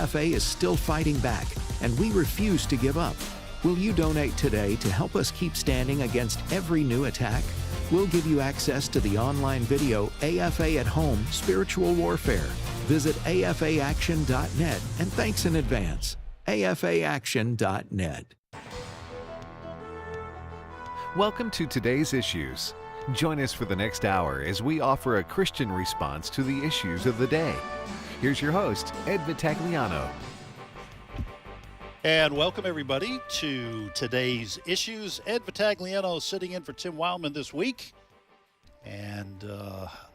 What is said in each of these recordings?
AFA is still fighting back, and we refuse to give up. Will you donate today to help us keep standing against every new attack? We'll give you access to the online video AFA at Home Spiritual Warfare. Visit afaaction.net, and thanks in advance. afaaction.net. Welcome to today's issues. Join us for the next hour as we offer a Christian response to the issues of the day. Here's your host, Ed Vitagliano. And welcome, everybody, to today's issues. Ed Vitagliano sitting in for Tim Wildman this week. And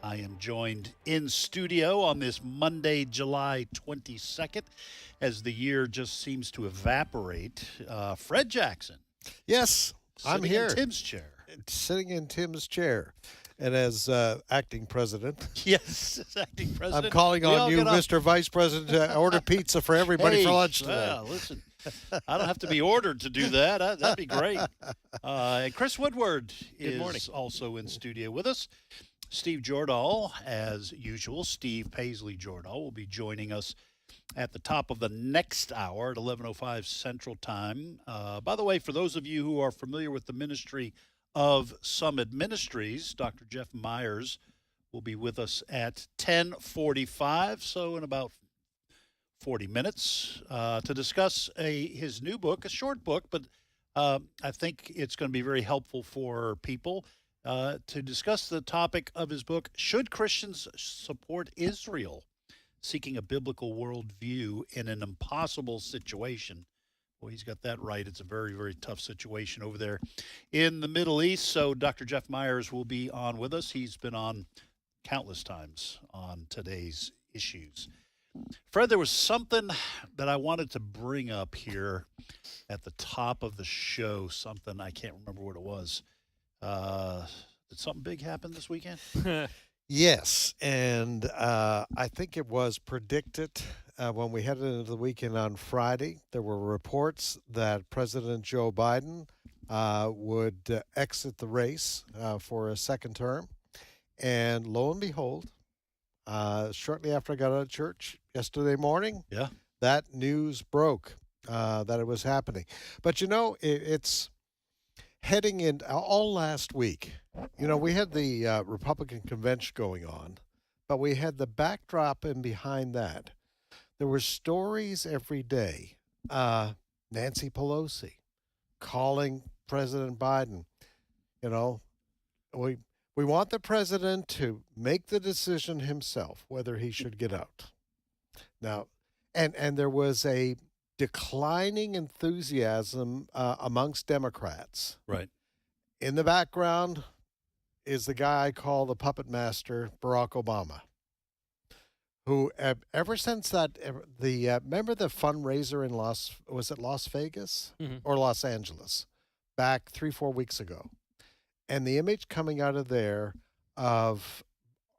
I am joined in studio on this Monday, July 22nd, as the year just seems to evaporate. Fred Jackson. Yes, I'm here. In Tim's chair. Sitting in Tim's chair. And as acting president. Yes, as acting president. I'm calling on you, Mr. Vice President, to order pizza for everybody for lunch today. Well, listen, I don't have to be ordered to do that. That'd be great. And Chris Woodward is also in studio with us. Steve Jordahl, as usual. Steve Paisley Jordahl will be joining us at the top of the next hour at 11:05 Central Time. By the way, for those of you who are familiar with the ministry of Summit Ministries, Dr. Jeff Meyers will be with us at 10:45, so in about 40 minutes, to discuss his new book, a short book, but I think it's going to be very helpful for people to discuss the topic of his book, Should Christians Support Israel? Seeking a Biblical Worldview in an Impossible Situation. Well, he's got that right. It's a very, very tough situation over there in the Middle East. So Dr. Jeff Meyers will be on with us. He's been on countless times on today's issues. Fred, there was something that I wanted to bring up here at the top of the show, something I can't remember what it was. Did something big happen this weekend? Yes, and I think it was predicted when we headed into the weekend on Friday. There were reports that President Joe Biden would exit the race for a second term. And lo and behold, shortly after I got out of church yesterday morning, that news broke that it was happening. But, you know, it's heading in all last week. You know, we had the Republican convention going on, but we had the backdrop in behind that. There were stories every day. Nancy Pelosi calling President Biden. You know, we want the president to make the decision himself whether he should get out. Now, and there was a declining enthusiasm amongst Democrats. Right. In the background is the guy I call the puppet master, Barack Obama, who ever since that, remember the fundraiser in Las Vegas or Los Angeles back 3-4 weeks ago? And the image coming out of there of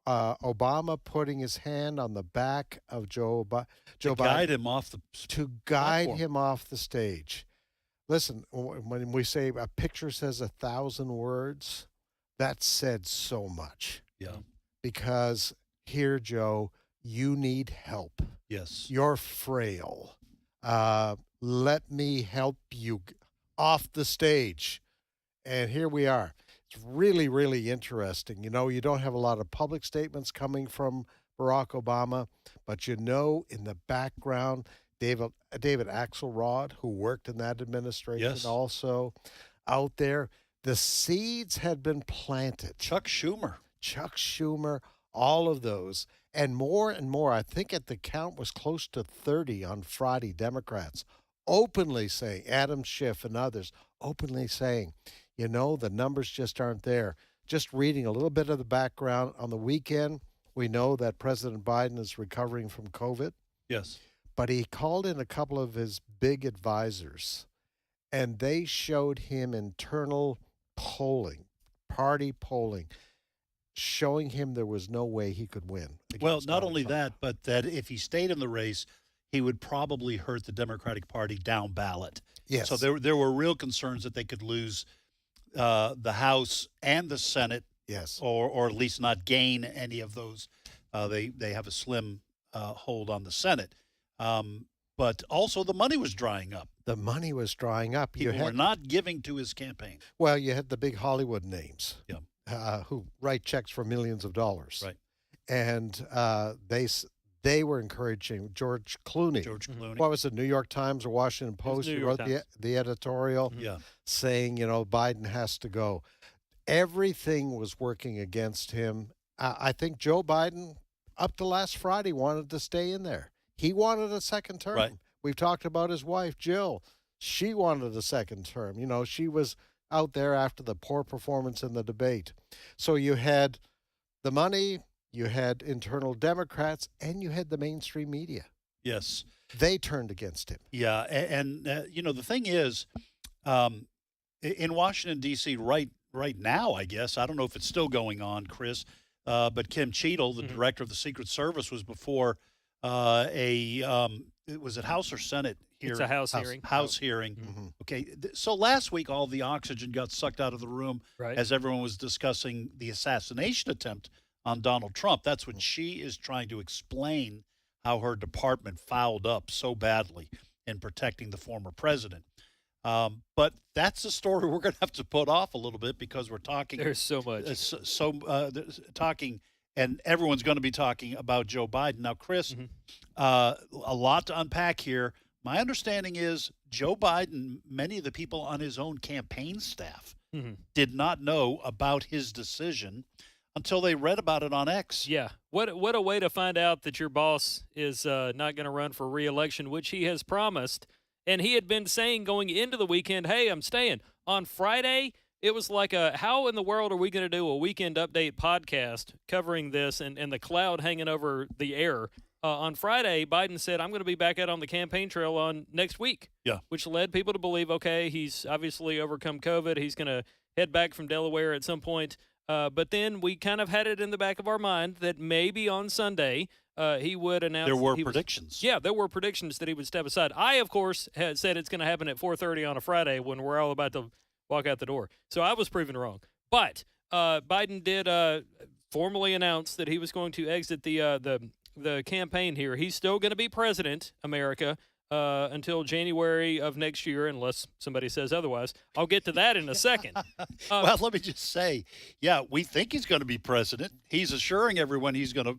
Obama putting his hand on the back of Joe Biden. To guide him off the platform. Him off the stage. Listen, when we say a picture says 1,000 words, that said so much. Yeah. Because here, Joe, you need help. Yes. You're frail. Let me help you off the stage. And here we are. It's really, really interesting. You know, you don't have a lot of public statements coming from Barack Obama, but you know in the background, David Axelrod, who worked in that administration also out there, the seeds had been planted. Chuck Schumer, all of those. And more, I think at the count was close to 30 on Friday, Democrats openly saying, Adam Schiff and others openly saying, you know, the numbers just aren't there. Just reading a little bit of the background on the weekend, we know that President Biden is recovering from COVID. Yes. But he called in a couple of his big advisors, and they showed him internal polling, party polling, showing him there was no way he could win. Well, not only that, but that if he stayed in the race, he would probably hurt the Democratic Party down ballot. Yes. So there were real concerns that they could lose the House and the Senate. Yes. Or at least not gain any of those. They have a slim hold on the Senate. but also the money was drying up. The money was drying up. People were not giving to his campaign. Well, you had the big Hollywood names Yeah. who write checks for millions of dollars. Right. And they were encouraging George Clooney. What was it, New York Times or Washington Post? New Who York wrote Times. the editorial Yeah. saying, Biden has to go. Everything was working against him. I think Joe Biden, up to last Friday, wanted to stay in there. He wanted a second term. Right. We've talked about his wife, Jill. She wanted a second term. She was out there after the poor performance in the debate. So you had the money, you had internal Democrats, and you had the mainstream media. Yes. They turned against him. Yeah. And the thing is, in Washington, D.C. right now, I guess, I don't know if it's still going on, Chris, but Kim Cheadle, the director of the Secret Service, was before was it House or Senate hearing? It's a House hearing. House hearing. Mm-hmm. Okay. So last week, all the oxygen got sucked out of the room Right. as everyone was discussing the assassination attempt on Donald Trump. That's when she is trying to explain how her department fouled up so badly in protecting the former president. But that's a story we're going to have to put off a little bit because we're talking. There's so much. Talking, and everyone's going to be talking about Joe Biden. Now, Chris, a lot to unpack here. My understanding is Joe Biden, many of the people on his own campaign staff did not know about his decision until they read about it on X. Yeah. What a way to find out that your boss is not going to run for re-election, which he has promised. And he had been saying going into the weekend, hey, I'm staying. On Friday, it was like how in the world are we going to do a weekend update podcast covering this and the cloud hanging over the air? On Friday, Biden said, I'm going to be back out on the campaign trail on next week. Yeah. Which led people to believe, okay, he's obviously overcome COVID. He's going to head back from Delaware at some point. But then we kind of had it in the back of our mind that maybe on Sunday he would announce. There were predictions. There were predictions that he would step aside. I, of course, had said it's going to happen at 4:30 on a Friday when we're all about to walk out the door. So I was proven wrong. But Biden did formally announce that he was going to exit the campaign here. He's still going to be president, America, until January of next year, unless somebody says otherwise. I'll get to that in a second. Well, let me just say, we think he's going to be president. He's assuring everyone he's going to,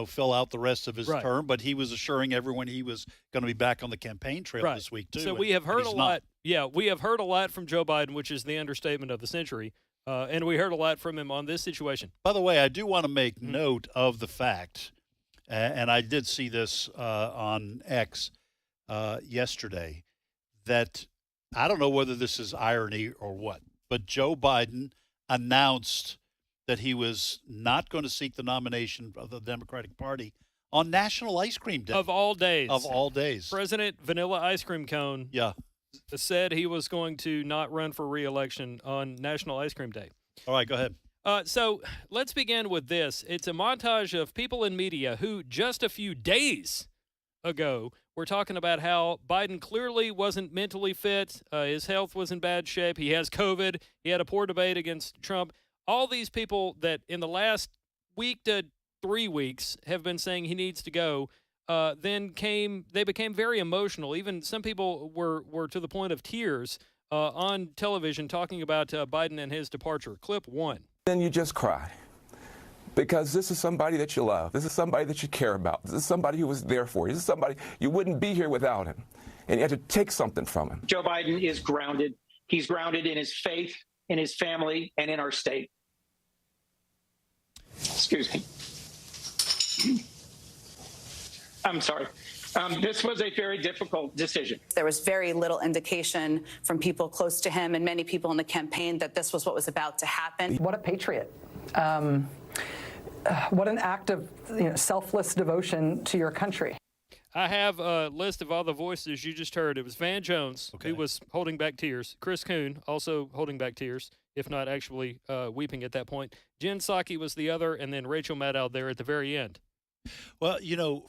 fill out the rest of his term, but he was assuring everyone he was going to be back on the campaign trail this week, too. So we have heard a lot. Yeah, we have heard a lot from Joe Biden, which is the understatement of the century. And we heard a lot from him on this situation. By the way, I do want to make note of the fact, and I did see this on X yesterday, that I don't know whether this is irony or what, but Joe Biden announced that he was not going to seek the nomination of the Democratic Party on National Ice Cream Day. Of all days. Of all days. President Vanilla Ice Cream Cone said he was going to not run for re-election on National Ice Cream Day. All right, go ahead. So let's begin with this. It's a montage of people in media who just a few days ago were talking about how Biden clearly wasn't mentally fit. His health was in bad shape. He has COVID. He had a poor debate against Trump. All these people that in the last week to 3 weeks have been saying he needs to go, they became very emotional. Even some people were to the point of tears on television talking about Biden and his departure. Clip 1. Then you just cry because this is somebody that you love. This is somebody that you care about. This is somebody who was there for you. This is somebody you wouldn't be here without him. And you had to take something from him. Joe Biden is grounded. He's grounded in his faith, in his family, and in our state. Excuse me. I'm sorry. This was a very difficult decision. There was very little indication from people close to him and many people in the campaign that this was what was about to happen. What a patriot. What an act of selfless devotion to your country. I have a list of all the voices you just heard. It was Van Jones, who was holding back tears. Chris Coon, also holding back tears, if not actually weeping at that point. Jen Psaki was the other, and then Rachel Maddow there at the very end. Well,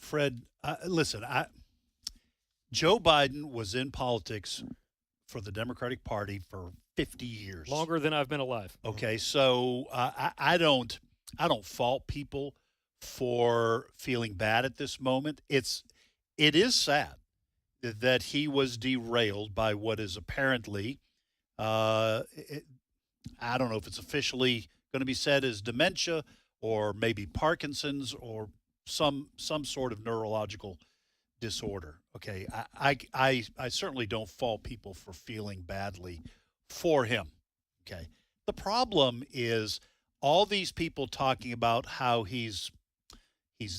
Fred, listen, Joe Biden was in politics for the Democratic Party for 50 years. Longer than I've been alive. Okay, so I don't fault people for feeling bad at this moment. It is sad. that he was derailed by what is apparently, I don't know if it's officially going to be said as dementia or maybe Parkinson's or some sort of neurological disorder. Okay, I certainly don't fault people for feeling badly for him. Okay, the problem is all these people talking about how he's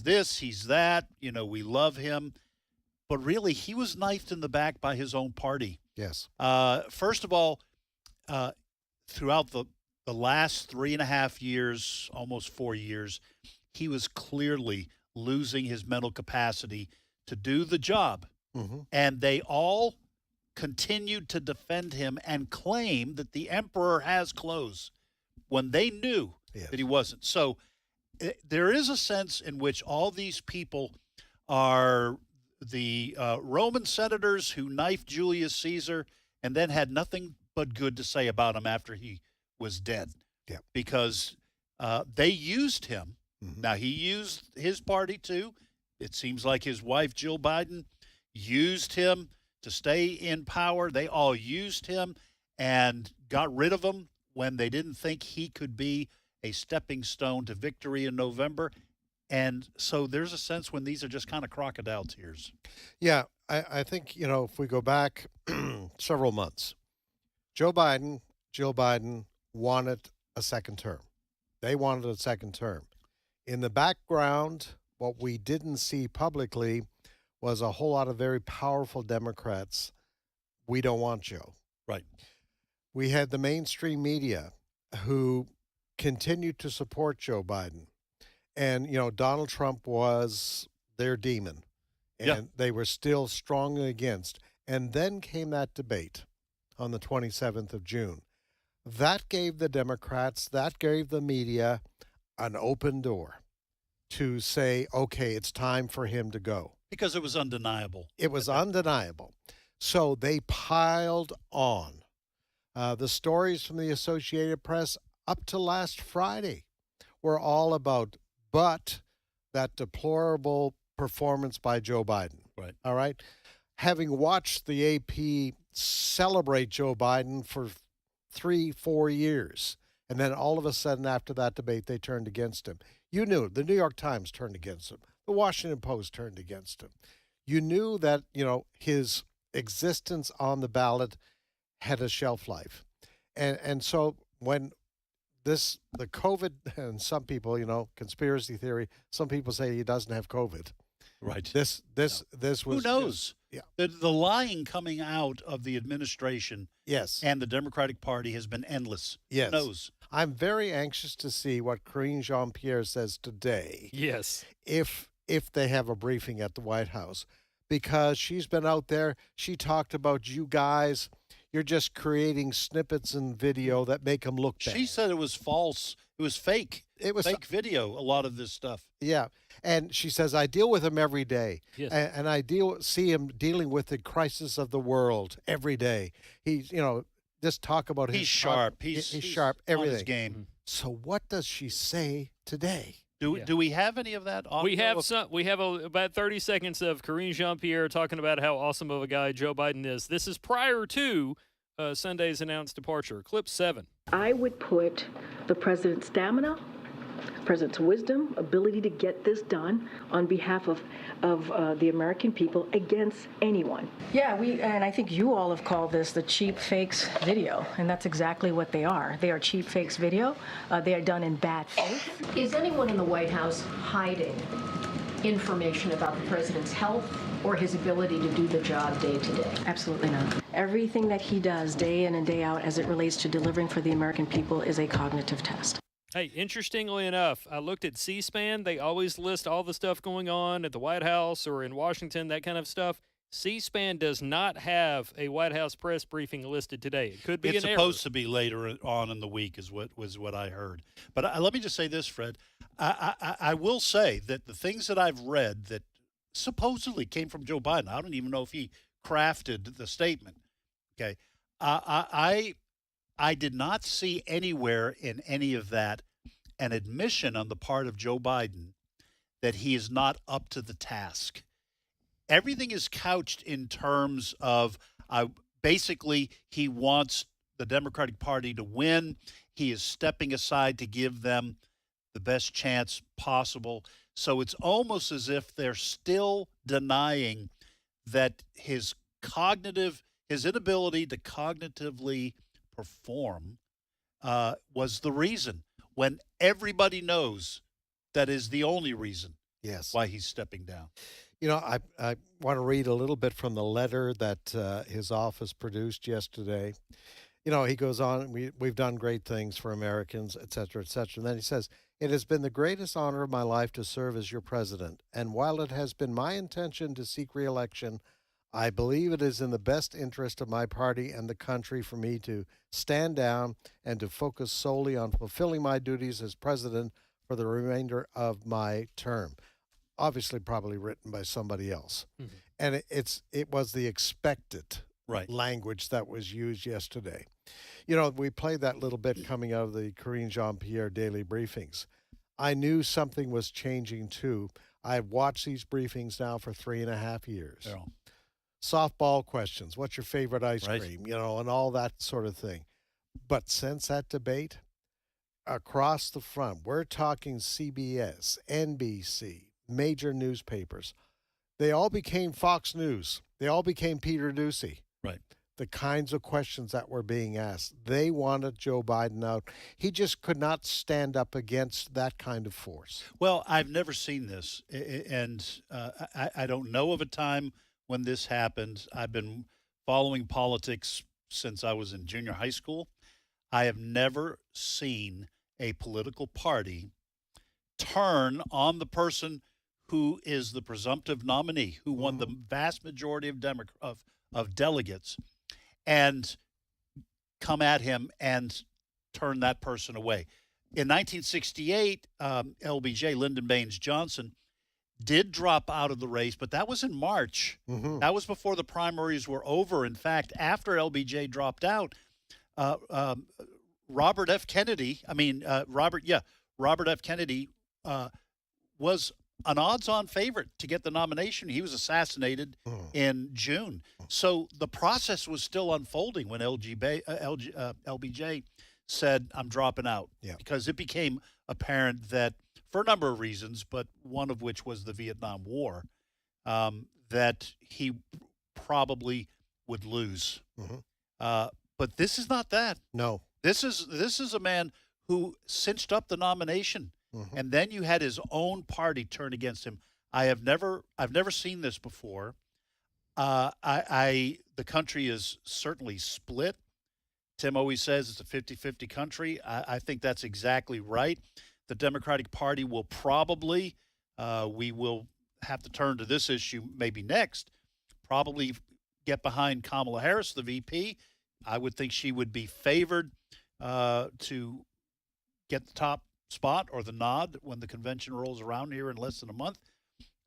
this, he's that, we love him. But really, he was knifed in the back by his own party. Yes. First of all, throughout the last 3.5 years, almost 4 years, he was clearly losing his mental capacity to do the job. Mm-hmm. And they all continued to defend him and claim that the emperor has clothes when they knew that he wasn't. So there is a sense in which all these people are the Roman senators who knifed Julius Caesar and then had nothing but good to say about him after he was dead. Yeah. Because they used him. Mm-hmm. Now, he used his party too. It seems like his wife, Jill Biden, used him to stay in power. They all used him and got rid of him when they didn't think he could be a stepping stone to victory in November. And so there's a sense when these are just kind of crocodile tears. Yeah, I think, if we go back several months, Jill Biden wanted a second term. They wanted a second term. In the background, what we didn't see publicly was a whole lot of very powerful Democrats. We don't want Joe. Right. We had the mainstream media who continued to support Joe Biden. And, Donald Trump was their demon. And they were still strongly against. And then came that debate on the 27th of June. That gave the Democrats, that gave the media an open door to say, okay, it's time for him to go. Because it was undeniable. It was undeniable. So they piled on. The stories from the Associated Press up to last Friday were all about that deplorable performance by Joe Biden. Right. All right. Having watched the AP celebrate Joe Biden for 3-4 years, and then all of a sudden after that debate, they turned against him. You knew the New York Times turned against him. The Washington Post turned against him. You knew that, his existence on the ballot had a shelf life. And so when the COVID, and some people, conspiracy theory, some people say he doesn't have COVID. Right. This was. Who knows? Yeah. The lying coming out of the administration Yes. and the Democratic Party has been endless. Yes. Who knows? I'm very anxious to see what Karine Jean-Pierre says today. Yes. If they have a briefing at the White House, because she's been out there. She talked about you guys. You're just creating snippets in video that make them look bad. She said it was false. It was fake. It was fake video, a lot of this stuff. Yeah. And she says, I deal with him every day. Yes. And I see him dealing with the crisis of the world every day. He's, just talk about his He's sharp. He's sharp, on everything. his game. So what does she say today? Do we have any of that audio? We have some. We have about 30 seconds of Karine Jean-Pierre talking about how awesome of a guy Joe Biden is. This is prior to Sunday's announced departure. Clip 7. I would put the president's stamina, president's wisdom, ability to get this done on behalf of the American people against anyone. Yeah, and I think you all have called this the cheap fakes video, and that's exactly what they are. They are cheap fakes video. They are done in bad faith. Is anyone in the White House hiding information about the president's health or his ability to do the job day to day? Absolutely not. Everything that he does day in and day out as it relates to delivering for the American people is a cognitive test. Hey, interestingly enough, I looked at C-SPAN. They always list all the stuff going on at the White House or in Washington, that kind of stuff. C-SPAN does not have a White House press briefing listed today. It could be It's an error. supposed to be later on in the week is what I heard. But let me just say this, Fred. I will say that the things that I've read that supposedly came from Joe Biden, I don't even know if he crafted the statement. Okay. I did not see anywhere in any of that an admission on the part of Joe Biden that he is not up to the task. everything is couched in terms of basically he wants the Democratic Party to win. He is stepping aside to give them the best chance possible. So it's almost as if they're still denying that his inability to cognitively perform was the reason, when everybody knows that is the only reason why he's stepping down. You know, I want to read a little bit from the letter that his office produced yesterday. You know, he goes on, we've done great things for Americans, et cetera, et cetera. And then he says, "It has been the greatest honor of my life to serve as your president. And while it has been my intention to seek re-election, I believe it is in the best interest of my party and the country for me to stand down and to focus solely on fulfilling my duties as president for the remainder of my term." Obviously, probably written by somebody else. Mm-hmm. And it was the expected language that was used yesterday. You know, we played that little bit coming out of the Karine Jean-Pierre daily briefings. I knew something was changing too. I've watched these briefings now for 3.5 years. Yeah. Softball questions. What's your favorite ice cream? You know, and all that sort of thing. But since that debate, across the front, we're talking CBS, NBC, major newspapers. They all became Fox News. They all became Peter Doocy. Right. The kinds of questions that were being asked. They wanted Joe Biden out. He just could not stand up against that kind of force. Well, I've never seen this, and I don't know of a time when this happened. I've been following politics since I was in junior high school. I have never seen a political party turn on the person who is the presumptive nominee, who won the vast majority of delegates, and come at him and turn that person away. In 1968, LBJ, Lyndon Baines Johnson, did drop out of the race, but that was in March. Mm-hmm. That was before the primaries were over. In fact, after LBJ dropped out, Robert F. Kennedy was an odds-on favorite to get the nomination. He was assassinated in June. So the process was still unfolding when LBJ said, "I'm dropping out," because it became apparent that, for a number of reasons, but one of which was the Vietnam War, that he probably would lose. Mm-hmm. But this is not that. No. This is a man who cinched up the nomination. Mm-hmm. And then you had his own party turn against him. I've never seen this before. The country is certainly split. Tim always says it's a 50-50 country. I think that's exactly right. The Democratic Party will probably, we will have to turn to this issue maybe next, probably get behind Kamala Harris, the VP. I would think she would be favored to get the top spot or the nod when the convention rolls around here in less than a month.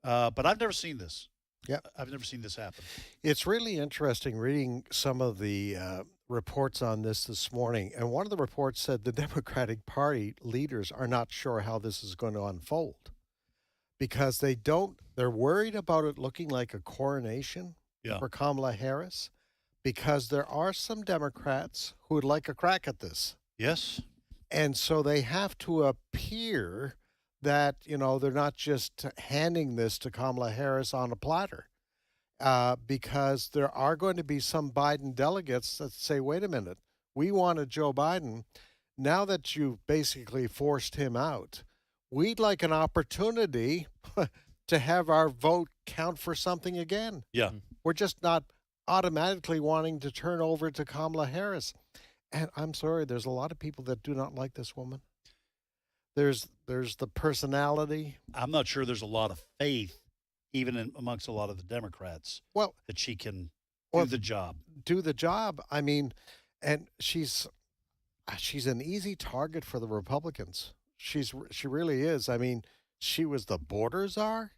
But I've never seen this. Yeah, I've never seen this happen. It's really interesting reading some of the reports on this morning. And one of the reports said the Democratic Party leaders are not sure how this is going to unfold because they're worried about it looking like a coronation for Kamala Harris because there are some Democrats who would like a crack at this. Yes. And so they have to appear that, you know, they're not just handing this to Kamala Harris on a platter because there are going to be some Biden delegates that say, wait a minute, we wanted Joe Biden. Now that you've basically forced him out, we'd like an opportunity to have our vote count for something again. Yeah. We're just not automatically wanting to turn over to Kamala Harris. And I'm sorry, there's a lot of people that do not like this woman. There's the personality. I'm not sure there's a lot of faith, even amongst a lot of the Democrats, that she can do the job. Do the job. I mean, and she's an easy target for the Republicans. She really is. I mean, she was the border czar.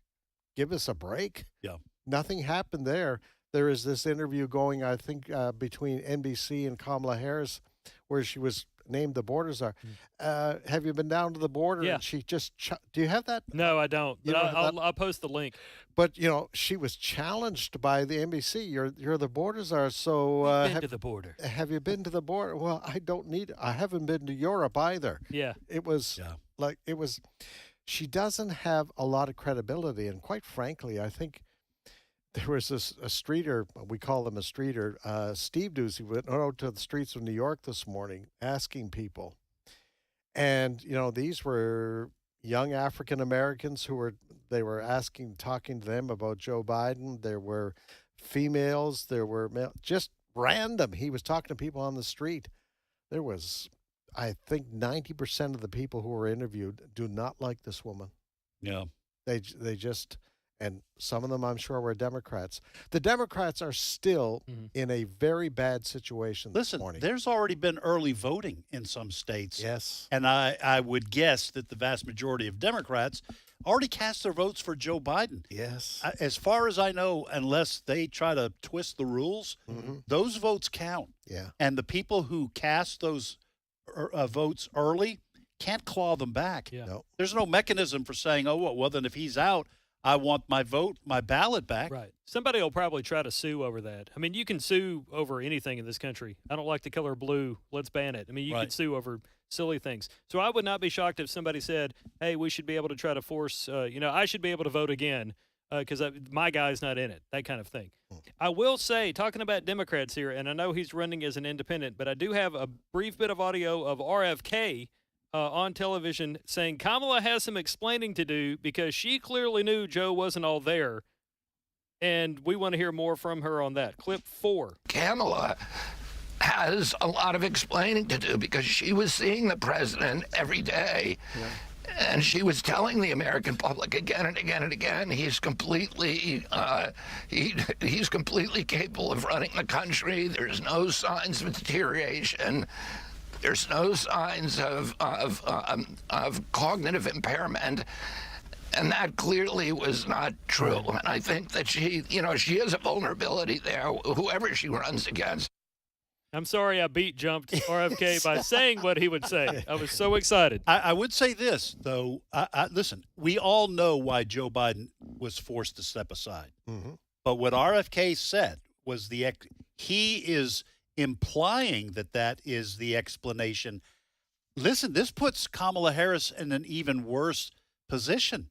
Give us a break. Yeah. Nothing happened there. There is this interview going, I think, between NBC and Kamala Harris, where she was named the border czar. Have you been down to the border? Yeah. And she just do you have that? No, I don't. You But don't have that? I'll post the link. But she was challenged by the NBC. You're the border czar, so Been to the border. have you been to the border? Well, I haven't been to Europe either. Yeah. It was she doesn't have a lot of credibility, and quite frankly, I think there was a streeter, we call him a streeter, Steve Ducey went out to the streets of New York this morning asking people. And, these were young African Americans who were talking to them about Joe Biden. There were females, there were just random. He was talking to people on the street. There was, I think 90% of the people who were interviewed do not like this woman. Yeah. They just, and some of them I'm sure were Democrats. The Democrats are still in a very bad situation this Listen, morning. there's already been early voting in some states. Yes. And I would guess that the vast majority of Democrats already cast their votes for Joe Biden. Yes. As far as I know, unless they try to twist the rules, those votes count. Yeah. And the people who cast those votes early can't claw them back. Yeah. No. There's no mechanism for saying, well, then if he's out, I want my vote, my ballot back. Right. Somebody will probably try to sue over that. I mean, you can sue over anything in this country. I don't like the color blue. Let's ban it. I mean, you can sue over silly things. So I would not be shocked if somebody said, hey, we should be able to try to force, I should be able to vote again because my guy's not in it, that kind of thing. I will say, talking about Democrats here, and I know he's running as an independent, but I do have a brief bit of audio of RFK on television saying Kamala has some explaining to do because she clearly knew Joe wasn't all there. And we want to hear more from her on that. Clip 4. Kamala has a lot of explaining to do because she was seeing the president every day. Yeah. And she was telling the American public again and again and again, he's completely he's completely capable of running the country. There's no signs of deterioration. There's no signs of cognitive impairment, and that clearly was not true. And I think that she has a vulnerability there, whoever she runs against. I'm sorry I jumped RFK by saying what he would say. I was so excited. I would say this, though. Listen, we all know why Joe Biden was forced to step aside. But what RFK said was he is implying that is the explanation. Listen, this puts Kamala Harris in an even worse position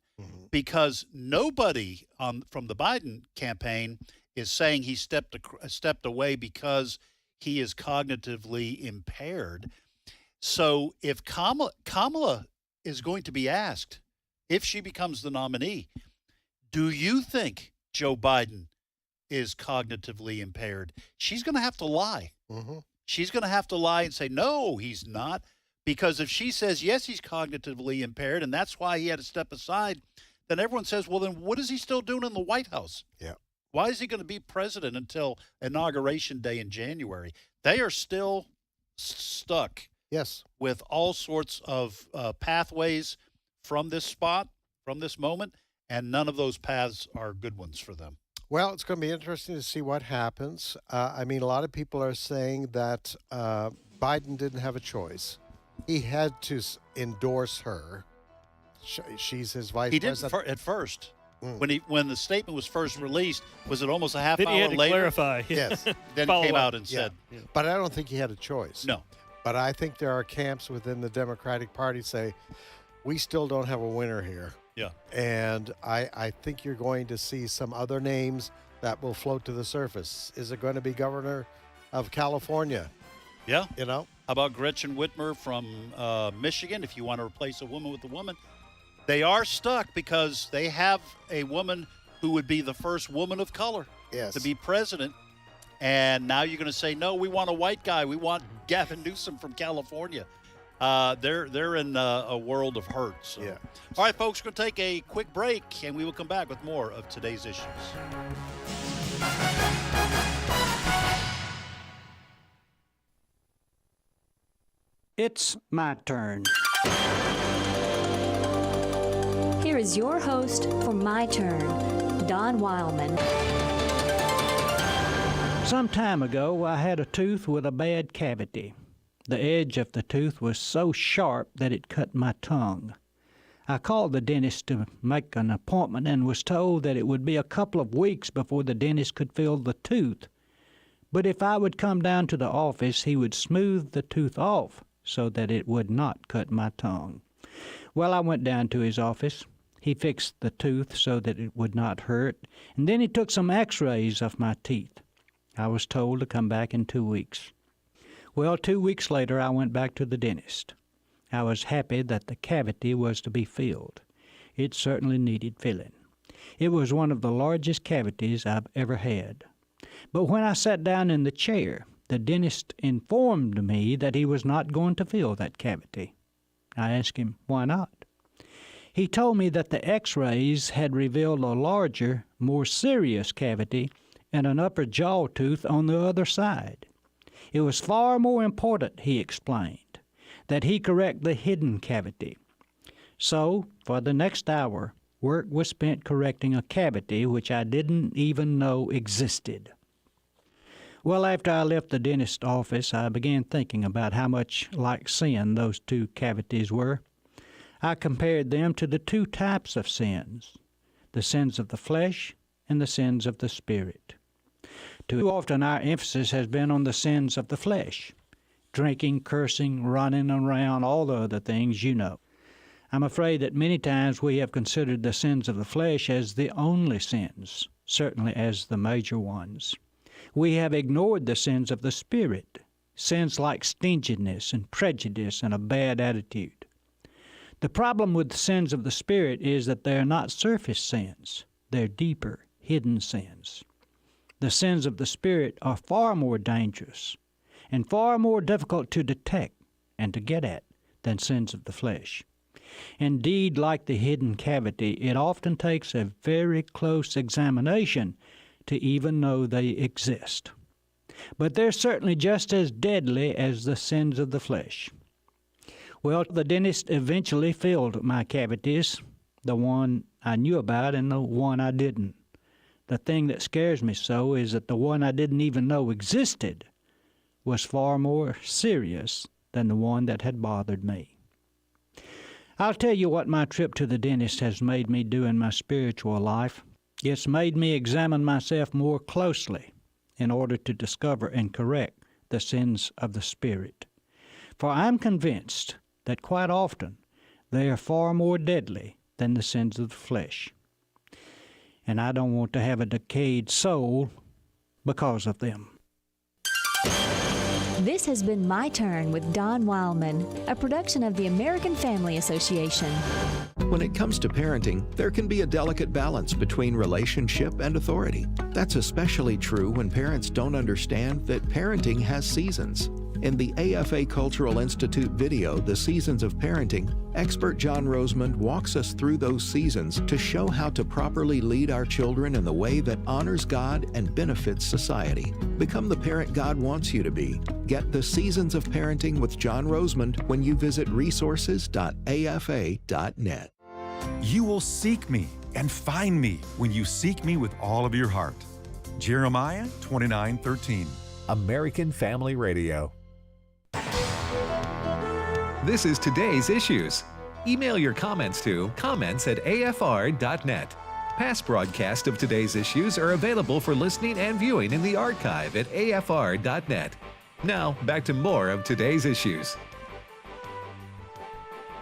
because nobody from the Biden campaign is saying he stepped away because he is cognitively impaired. So if Kamala is going to be asked, if she becomes the nominee, do you think Joe Biden is cognitively impaired? She's going to have to lie. She's going to have to lie and say, no, he's not. Because if she says, yes, he's cognitively impaired, and that's why he had to step aside, then everyone says, well, then what is he still doing in the White House? Yeah. Why is he going to be president until Inauguration Day in January? They are still stuck with all sorts of pathways from this spot, from this moment, and none of those paths are good ones for them. Well, it's going to be interesting to see what happens. I mean, a lot of people are saying that Biden didn't have a choice. He had to endorse her. She's his vice president. He didn't at first. When the statement was first released, was it almost a half then hour he had to later? Clarify. Yes. Then he came out and said. Yeah. But I don't think he had a choice. No. But I think there are camps within the Democratic Party say, we still don't have a winner here. Yeah. And I think you're going to see some other names that will float to the surface. Is it going to be governor of California? Yeah. How about Gretchen Whitmer from Michigan, if you want to replace a woman with a woman? They are stuck because they have a woman who would be the first woman of color to be president. And now you're going to say, no, we want a white guy. We want Gavin Newsom from California. They're in a world of hurt. So. Yeah. All right, folks, we're going to take a quick break, and we will come back with more of today's issues. It's my turn. Here is your host for My Turn, Don Wildman. Some time ago, I had a tooth with a bad cavity. The edge of the tooth was so sharp that it cut my tongue. I called the dentist to make an appointment and was told that it would be a couple of weeks before the dentist could fill the tooth. But if I would come down to the office, he would smooth the tooth off so that it would not cut my tongue. Well, I went down to his office. He fixed the tooth so that it would not hurt, and then he took some x-rays of my teeth. I was told to come back in 2 weeks. Well, 2 weeks later, I went back to the dentist. I was happy that the cavity was to be filled. It certainly needed filling. It was one of the largest cavities I've ever had. But when I sat down in the chair, the dentist informed me that he was not going to fill that cavity. I asked him, why not? He told me that the x-rays had revealed a larger, more serious cavity and an upper jaw tooth on the other side. It was far more important, he explained, that he correct the hidden cavity. So, for the next hour, work was spent correcting a cavity which I didn't even know existed. Well, after I left the dentist's office, I began thinking about how much like sin those two cavities were. I compared them to the two types of sins, the sins of the flesh and the sins of the spirit. Too often our emphasis has been on the sins of the flesh, drinking, cursing, running around, all the other things you know. I'm afraid that many times we have considered the sins of the flesh as the only sins, certainly as the major ones. We have ignored the sins of the spirit, sins like stinginess and prejudice and a bad attitude. The problem with the sins of the spirit is that they are not surface sins. They're deeper, hidden sins. The sins of the spirit are far more dangerous and far more difficult to detect and to get at than sins of the flesh. Indeed, like the hidden cavity, it often takes a very close examination to even know they exist. But they're certainly just as deadly as the sins of the flesh. Well, the dentist eventually filled my cavities, the one I knew about and the one I didn't. The thing that scares me so is that the one I didn't even know existed was far more serious than the one that had bothered me. I'll tell you what my trip to the dentist has made me do in my spiritual life. It's made me examine myself more closely in order to discover and correct the sins of the spirit. For I'm convinced that quite often they are far more deadly than the sins of the flesh. And I don't want to have a decayed soul because of them. This has been My Turn with Don Wildman, a production of the American Family Association. When it comes to parenting, there can be a delicate balance between relationship and authority. That's especially true when parents don't understand that parenting has seasons. In the AFA Cultural Institute video, The Seasons of Parenting, expert John Rosemond walks us through those seasons to show how to properly lead our children in the way that honors God and benefits society. Become the parent God wants you to be. Get The Seasons of Parenting with John Rosemond when you visit resources.afa.net. You will seek me and find me when you seek me with all of your heart. Jeremiah 29:13. American Family Radio. This is today's issues. Email your comments to comments@afr.net. Past broadcasts of today's issues are available for listening and viewing in the archive at afr.net. Now, back to more of today's issues.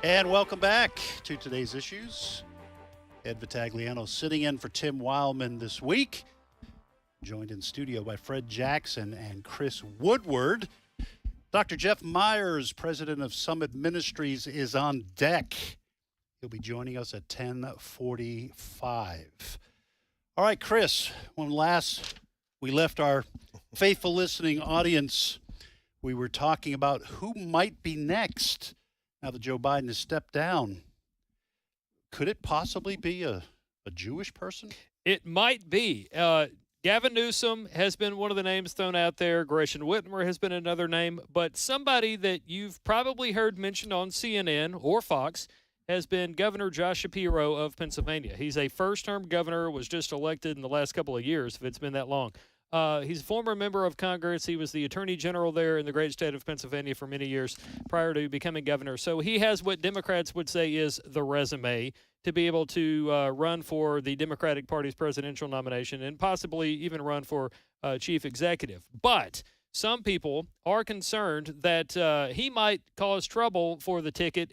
And welcome back to today's issues. Ed Vitagliano sitting in for Tim Wildman this week. Joined in studio by Fred Jackson and Chris Woodward. Dr. Jeff Meyers, president of Summit Ministries, is on deck. He'll be joining us at 10:45. All right, Chris, when last we left our faithful listening audience, we were talking about who might be next now that Joe Biden has stepped down. Could it possibly be a Jewish person? It might be. Gavin Newsom has been one of the names thrown out there. Gretchen Whitmer has been another name. But somebody that you've probably heard mentioned on CNN or Fox has been Governor Josh Shapiro of Pennsylvania. He's a first-term governor, was just elected in the last couple of years, if it's been that long. He's a former member of Congress. He was the attorney general there in the great state of Pennsylvania for many years prior to becoming governor. So he has what Democrats would say is the resume to be able to run for the Democratic Party's presidential nomination and possibly even run for chief executive. But some people are concerned that he might cause trouble for the ticket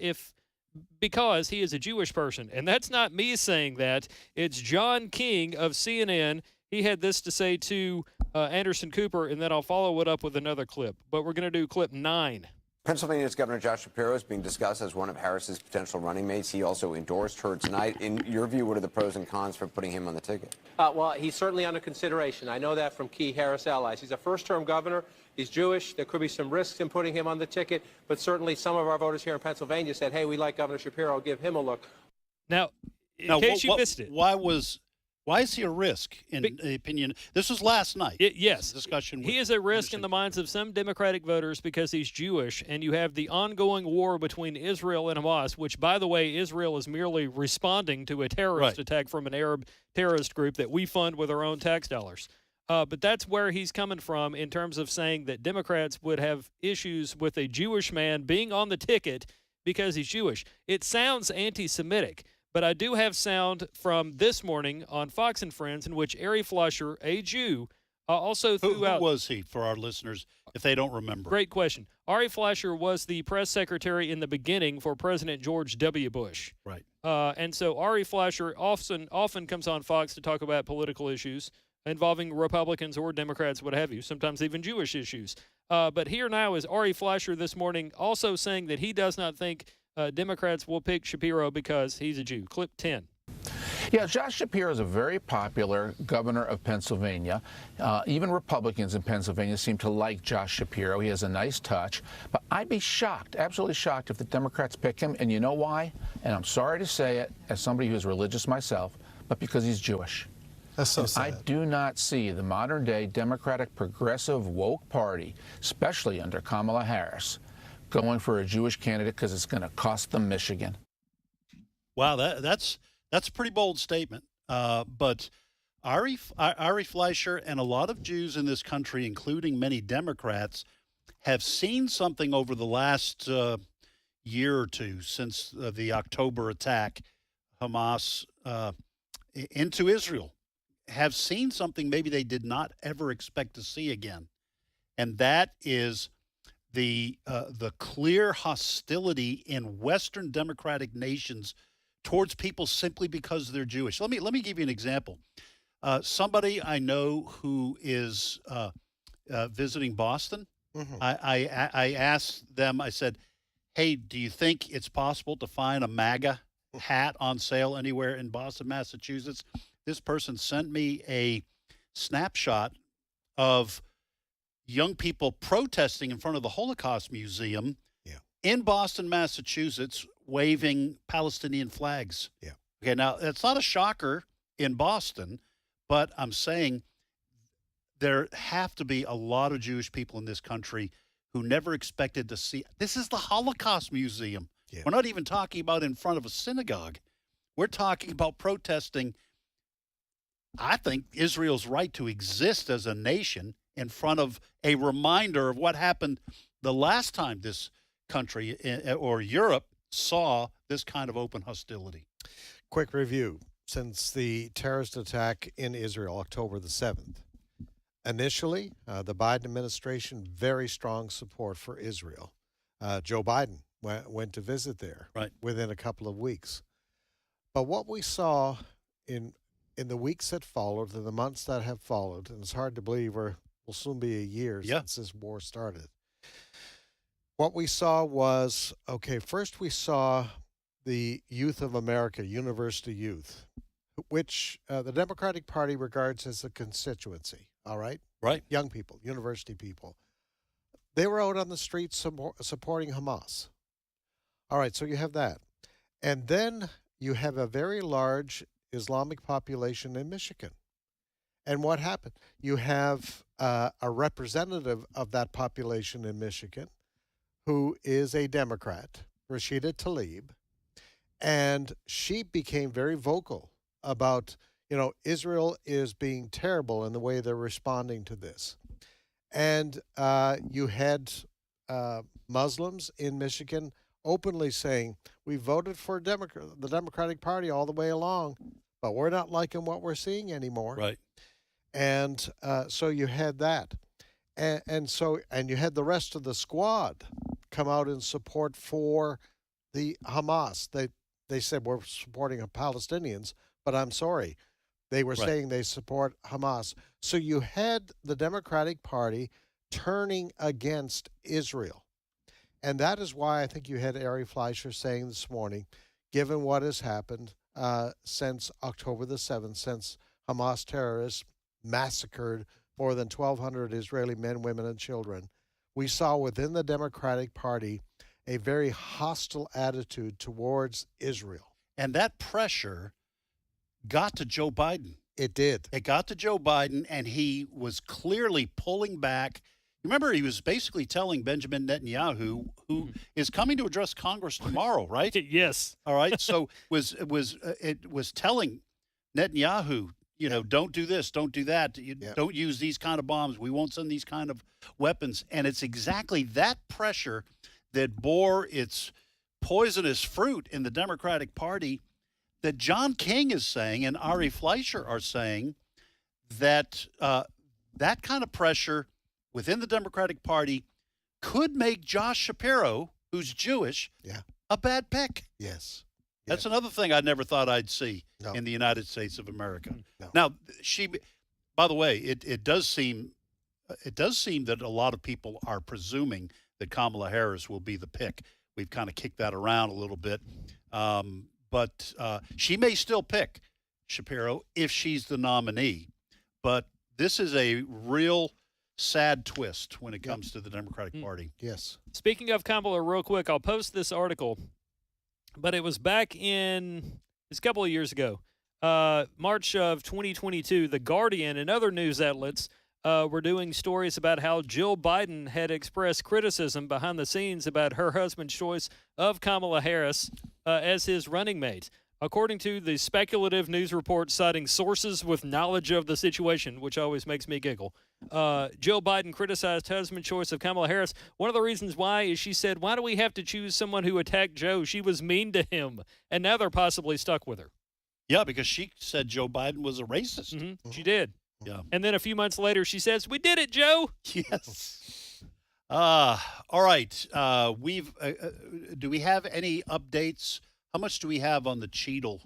because he is a Jewish person. And that's not me saying that. It's John King of CNN. He had this to say to Anderson Cooper, and then I'll follow it up with another clip. But we're going to do clip 9. Pennsylvania's Governor Josh Shapiro is being discussed as one of Harris's potential running mates. He also endorsed her tonight. In your view, what are the pros and cons for putting him on the ticket? Well, he's certainly under consideration. I know that from key Harris allies. He's a first-term governor. He's Jewish. There could be some risks in putting him on the ticket, but certainly some of our voters here in Pennsylvania said, hey, we like Governor Shapiro. Give him a look. Now, in case you missed it. Why is he a risk, in the opinion? This was last night. Yes. Discussion. He is a risk in the minds of some Democratic voters because he's Jewish, and you have the ongoing war between Israel and Hamas, which, by the way, Israel is merely responding to a terrorist attack from an Arab terrorist group that we fund with our own tax dollars. But that's where he's coming from in terms of saying that Democrats would have issues with a Jewish man being on the ticket because he's Jewish. It sounds anti-Semitic. But I do have sound from this morning on Fox and Friends in which Ari Fleischer, a Jew, also threw out... Who was he, for our listeners, if they don't remember? Great question. Ari Fleischer was the press secretary in the beginning for President George W. Bush. Right. And so Ari Fleischer often comes on Fox to talk about political issues involving Republicans or Democrats, what have you, sometimes even Jewish issues. But here now is Ari Fleischer this morning also saying that he does not think Democrats will pick Shapiro because he's a Jew. Clip 10. Yeah, Josh Shapiro is a very popular governor of Pennsylvania. Even Republicans in Pennsylvania seem to like Josh Shapiro. He has a nice touch. But I'd be shocked, absolutely shocked, if the Democrats pick him. And you know why? And I'm sorry to say it as somebody who is religious myself, but because he's Jewish. That's so sad. I do not see the modern-day Democratic progressive woke party, especially under Kamala Harris, going for a Jewish candidate because it's going to cost them Michigan. Wow, that's a pretty bold statement. But Ari Fleischer and a lot of Jews in this country, including many Democrats, have seen something over the last year or two since the October attack, Hamas into Israel, have seen something maybe they did not ever expect to see again. And that is the clear hostility in Western democratic nations towards people simply because they're Jewish. Let me give you an example. Somebody I know who is visiting Boston. Mm-hmm. I asked them. I said, "Hey, do you think it's possible to find a MAGA hat on sale anywhere in Boston, Massachusetts?" This person sent me a snapshot of young people protesting in front of the Holocaust Museum in Boston, Massachusetts, waving Palestinian flags. Yeah. Okay, now it's not a shocker in Boston, but I'm saying there have to be a lot of Jewish people in this country who never expected to see. This is the Holocaust Museum. Yeah. We're not even talking about in front of a synagogue. We're talking about protesting. I think Israel's right to exist as a nation in front of a reminder of what happened the last time this country or Europe saw this kind of open hostility. Quick review. Since the terrorist attack in Israel, October the 7th, initially, the Biden administration, very strong support for Israel. Joe Biden went to visit there within a couple of weeks. But what we saw in the weeks that followed, in the months that have followed, and it's hard to believe will soon be a year since this war started. What we saw was, first we saw the youth of America, university youth, which the Democratic Party regards as a constituency, all right? Right. Young people, university people. They were out on the streets supporting Hamas. All right, so you have that. And then you have a very large Islamic population in Michigan. And what happened? You have a representative of that population in Michigan who is a Democrat, Rashida Tlaib, and she became very vocal about, Israel is being terrible in the way they're responding to this. And you had Muslims in Michigan openly saying, we voted for the Democratic Party all the way along, but we're not liking what we're seeing anymore. Right. And so you had that. And you had the rest of the squad come out in support for the Hamas. They said we're supporting Palestinians, but I'm sorry. They were saying they support Hamas. So you had the Democratic Party turning against Israel. And that is why I think you had Ari Fleischer saying this morning, given what has happened since October the 7th, since Hamas terrorists massacred more than 1,200 Israeli men, women, and children, we saw within the Democratic Party a very hostile attitude towards Israel. And that pressure got to Joe Biden. It did. It got to Joe Biden, and he was clearly pulling back. Remember, he was basically telling Benjamin Netanyahu, who is coming to address Congress tomorrow, right? Yes. All right. So it was telling Netanyahu, don't do this, don't do that. Don't use these kind of bombs. We won't send these kind of weapons. And it's exactly that pressure that bore its poisonous fruit in the Democratic Party that John King is saying and Ari Fleischer are saying that that kind of pressure within the Democratic Party could make Josh Shapiro, who's Jewish, a bad pick. Yes. That's another thing I never thought I'd see in the United States of America. Now, by the way, it does seem that a lot of people are presuming that Kamala Harris will be the pick. We've kind of kicked that around a little bit. But she may still pick Shapiro if she's the nominee. But this is a real sad twist when it comes to the Democratic Party. Yes. Speaking of Kamala, real quick, I'll post this article, but it was back it's a couple of years ago, March of 2022. The Guardian and other news outlets were doing stories about how Jill Biden had expressed criticism behind the scenes about her husband's choice of Kamala Harris as his running mate. According to the speculative news report citing sources with knowledge of the situation, which always makes me giggle, Jill Biden criticized husband's choice of Kamala Harris. One of the reasons why is she said, why do we have to choose someone who attacked Joe? She was mean to him. And now they're possibly stuck with her. Yeah, because she said Joe Biden was a racist. Mm-hmm. She did. Yeah. And then a few months later, she says, we did it, Joe. Yes. All right. Do we have any updates? How much do we have on the Cheadle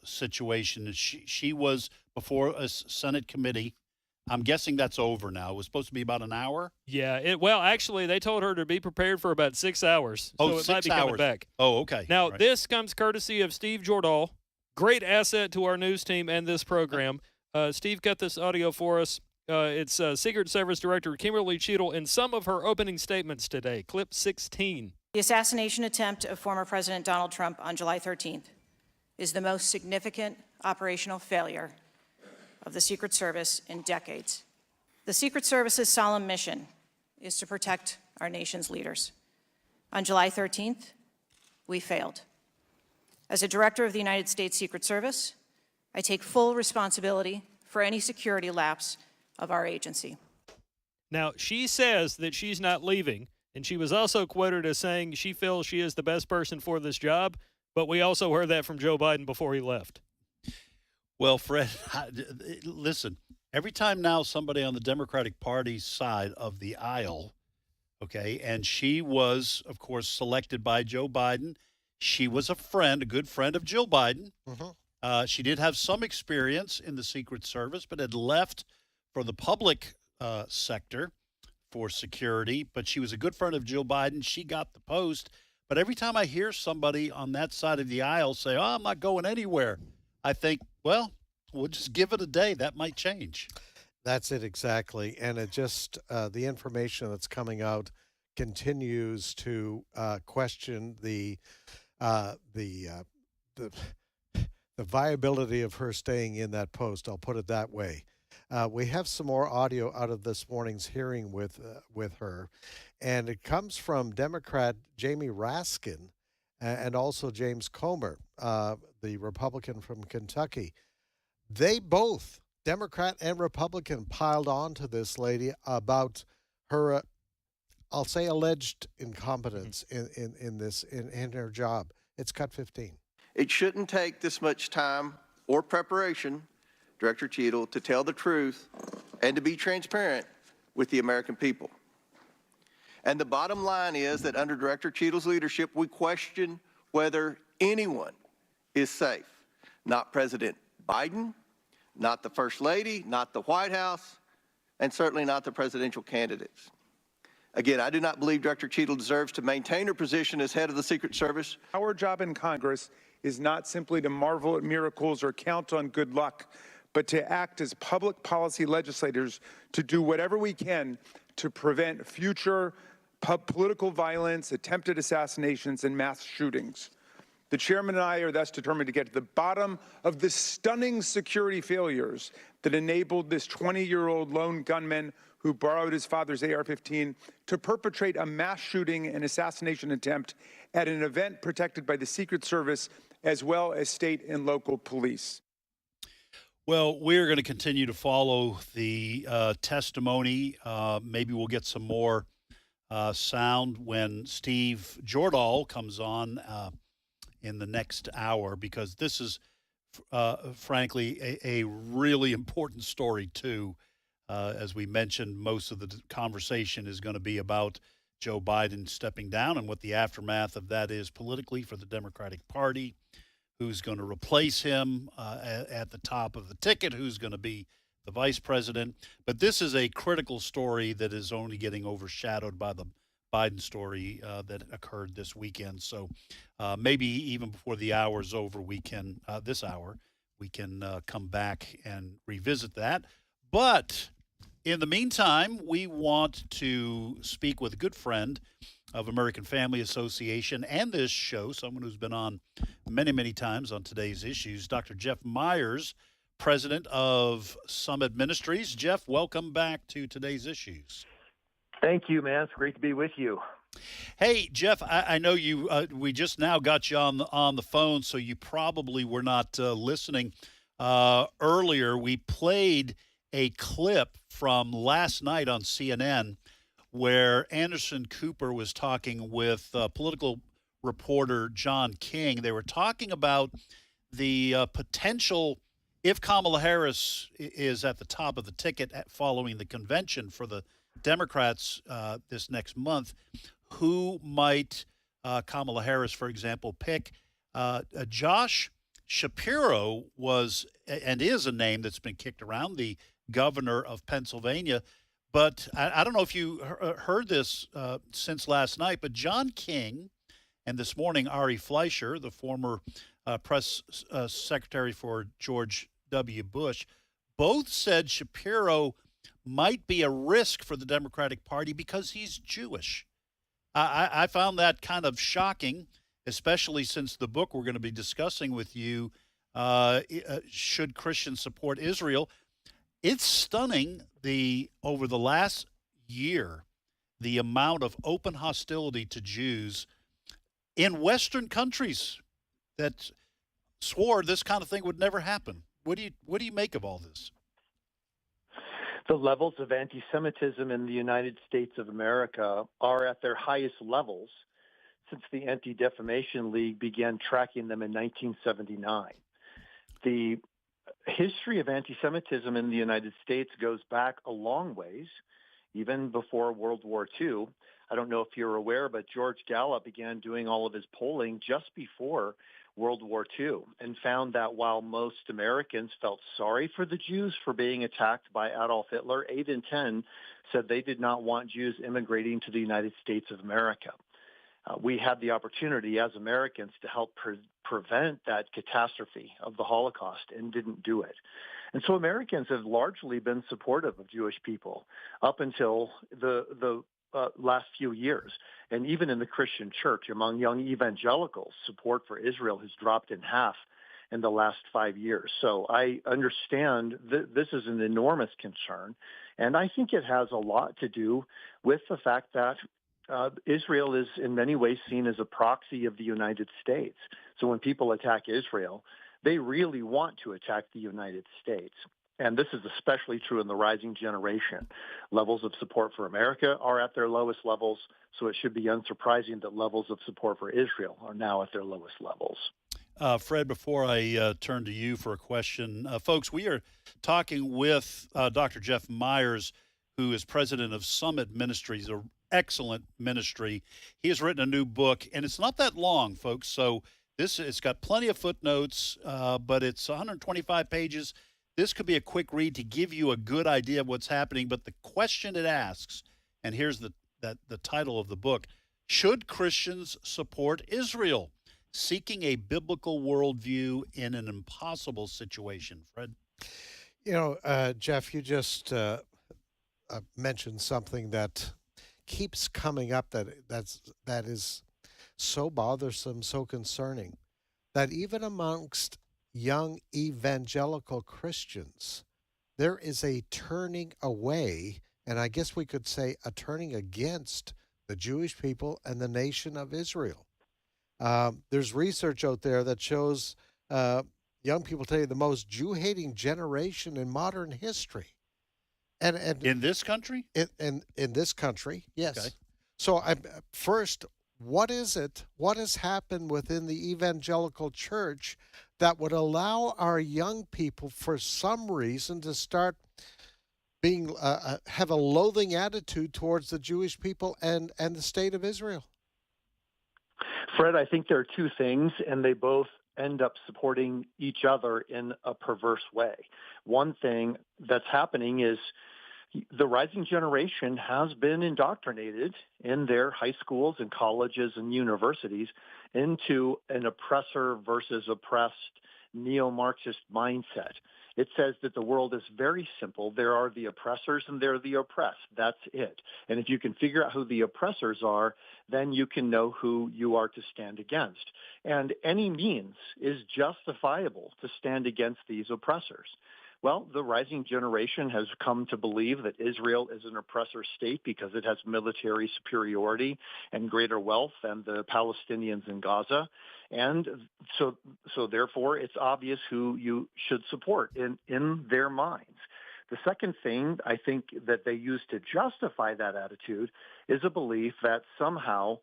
situation? She was before a Senate committee. I'm guessing that's over now. It was supposed to be about an hour? Yeah. Well, actually, they told her to be prepared for about 6 hours. Oh, so it 6 might be coming hours. back. Oh, okay. Now, this comes courtesy of Steve Jordahl. Great asset to our news team and this program. Steve cut this audio for us. It's Secret Service Director Kimberly Cheadle in some of her opening statements today. Clip 16. The assassination attempt of former President Donald Trump on July 13th is the most significant operational failure of the Secret Service in decades. The Secret Service's solemn mission is to protect our nation's leaders. On July 13th, we failed. As a director of the United States Secret Service, I take full responsibility for any security lapse of our agency. Now, she says that she's not leaving, and she was also quoted as saying she feels she is the best person for this job, but we also heard that from Joe Biden before he left. Well, Fred, listen, every time now somebody on the Democratic Party side of the aisle, okay, and she was, of course, selected by Joe Biden. She was a good friend of Jill Biden. Mm-hmm. She did have some experience in the Secret Service, but had left for the public sector for security. But she was a good friend of Jill Biden. She got the post. But every time I hear somebody on that side of the aisle say, oh, I'm not going anywhere, I think, well, we'll just give it a day. That might change. That's it exactly. And it just, the information that's coming out continues to question the viability of her staying in that post. I'll put it that way. We have some more audio out of this morning's hearing with her, and it comes from Democrat Jamie Raskin and also James Comer, the Republican from Kentucky. They both, Democrat and Republican, piled on to this lady about her, I'll say, alleged incompetence in her job. It's cut 15. It shouldn't take this much time or preparation, Director Cheadle, to tell the truth and to be transparent with the American people. And the bottom line is that under Director Cheadle's leadership, we question whether anyone is safe. Not President Biden, not the First Lady, not the White House, and certainly not the presidential candidates. Again, I do not believe Director Cheadle deserves to maintain her position as head of the Secret Service. Our job in Congress is not simply to marvel at miracles or count on good luck, but to act as public policy legislators to do whatever we can to prevent future political violence, attempted assassinations, and mass shootings. The chairman and I are thus determined to get to the bottom of the stunning security failures that enabled this 20-year-old lone gunman who borrowed his father's AR-15 to perpetrate a mass shooting and assassination attempt at an event protected by the Secret Service as well as state and local police. Well, we're going to continue to follow the testimony. Maybe we'll get some more sound when Steve Jordahl comes on in the next hour, because this is, frankly, a really important story, too. As we mentioned, most of the conversation is going to be about Joe Biden stepping down and what the aftermath of that is politically for the Democratic Party, who's going to replace him at the top of the ticket, who's going to be the vice president. But this is a critical story that is only getting overshadowed by the Biden story that occurred this weekend. So maybe even before the hour's over, we can, this hour, we can come back and revisit that. But in the meantime, we want to speak with a good friend of American Family Association and this show, someone who's been on many, many times on Today's Issues, Dr. Jeff Meyers, president of Summit Ministries. Jeff, welcome back to Today's Issues. Thank you, man. It's great to be with you. Hey, Jeff, I know you. We just now got you on the phone, so you probably were not listening earlier. We played a clip from last night on CNN where Anderson Cooper was talking with political reporter John King. They were talking about the potential, if Kamala Harris is at the top of the ticket following the convention for the Democrats this next month, who might Kamala Harris, for example, pick? Josh Shapiro was and is a name that's been kicked around, the governor of Pennsylvania. But I don't know if you heard this since last night, but John King and this morning Ari Fleischer, the former press secretary for George W. Bush, both said Shapiro might be a risk for the Democratic Party because he's Jewish. I found that kind of shocking, especially since the book we're going to be discussing with you, Should Christians Support Israel? It's stunning over the last year, the amount of open hostility to Jews in Western countries that swore this kind of thing would never happen. What do you make of all this? The levels of anti-Semitism in the United States of America are at their highest levels since the Anti-Defamation League began tracking them in 1979. The history of anti-Semitism in the United States goes back a long ways, even before World War II. I don't know if you're aware, but George Gallup began doing all of his polling just before World War II and found that while most Americans felt sorry for the Jews for being attacked by Adolf Hitler, 8 in 10 said they did not want Jews immigrating to the United States of America. We had the opportunity as Americans to help prevent that catastrophe of the Holocaust and didn't do it. And so Americans have largely been supportive of Jewish people up until the last few years. And even in the Christian church, among young evangelicals, support for Israel has dropped in half in the last 5 years. So I understand this is an enormous concern. And I think it has a lot to do with the fact that Israel is in many ways seen as a proxy of the United States. So when people attack Israel, They really want to attack the United States. And this is especially true in the rising generation. Levels of support for America are at their lowest levels, so it should be unsurprising that levels of support for Israel are now at their lowest levels. Fred, before I turn to you for a question, folks, we are talking with Dr. Jeff Meyers, who is president of Summit Ministries, an excellent ministry. He has written a new book, and it's not that long, folks, so it's got plenty of footnotes, but it's 125 pages. This could be a quick read to give you a good idea of what's happening, but the question it asks, and here's the title of the book, should Christians support Israel? Seeking a biblical worldview in an impossible situation. Fred? You know, Jeff, you just mentioned something that keeps coming up that is so bothersome, so concerning, that even amongst young evangelical Christians, there is a turning away, and I guess we could say a turning against the Jewish people and the nation of Israel. There's research out there that shows young people today the most Jew-hating generation in modern history. And in this country? In this country, yes. Okay. So first, what is it? What has happened within the evangelical church that would allow our young people, for some reason, to start being have a loathing attitude towards the Jewish people and the state of Israel? Fred, I think there are two things, and they both end up supporting each other in a perverse way. One thing that's happening is the rising generation has been indoctrinated in their high schools and colleges and universities into an oppressor versus oppressed neo-Marxist mindset. It says that the world is very simple. There are the oppressors and there are the oppressed. That's it. And if you can figure out who the oppressors are, then you can know who you are to stand against. And any means is justifiable to stand against these oppressors. Well, the rising generation has come to believe that Israel is an oppressor state because it has military superiority and greater wealth than the Palestinians in Gaza. And so therefore, it's obvious who you should support in their minds. The second thing I think that they use to justify that attitude is a belief that somehow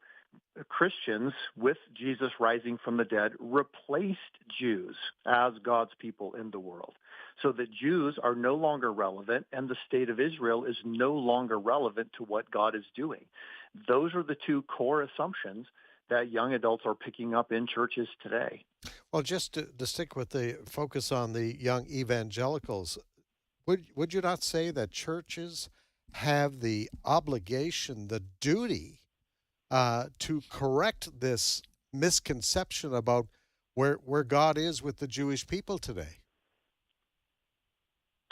Christians, with Jesus rising from the dead, replaced Jews as God's people in the world. So that Jews are no longer relevant and the state of Israel is no longer relevant to what God is doing. Those are the two core assumptions that young adults are picking up in churches today. Well, just to stick with the focus on the young evangelicals, would you not say that churches have the obligation, the duty, to correct this misconception about where God is with the Jewish people today?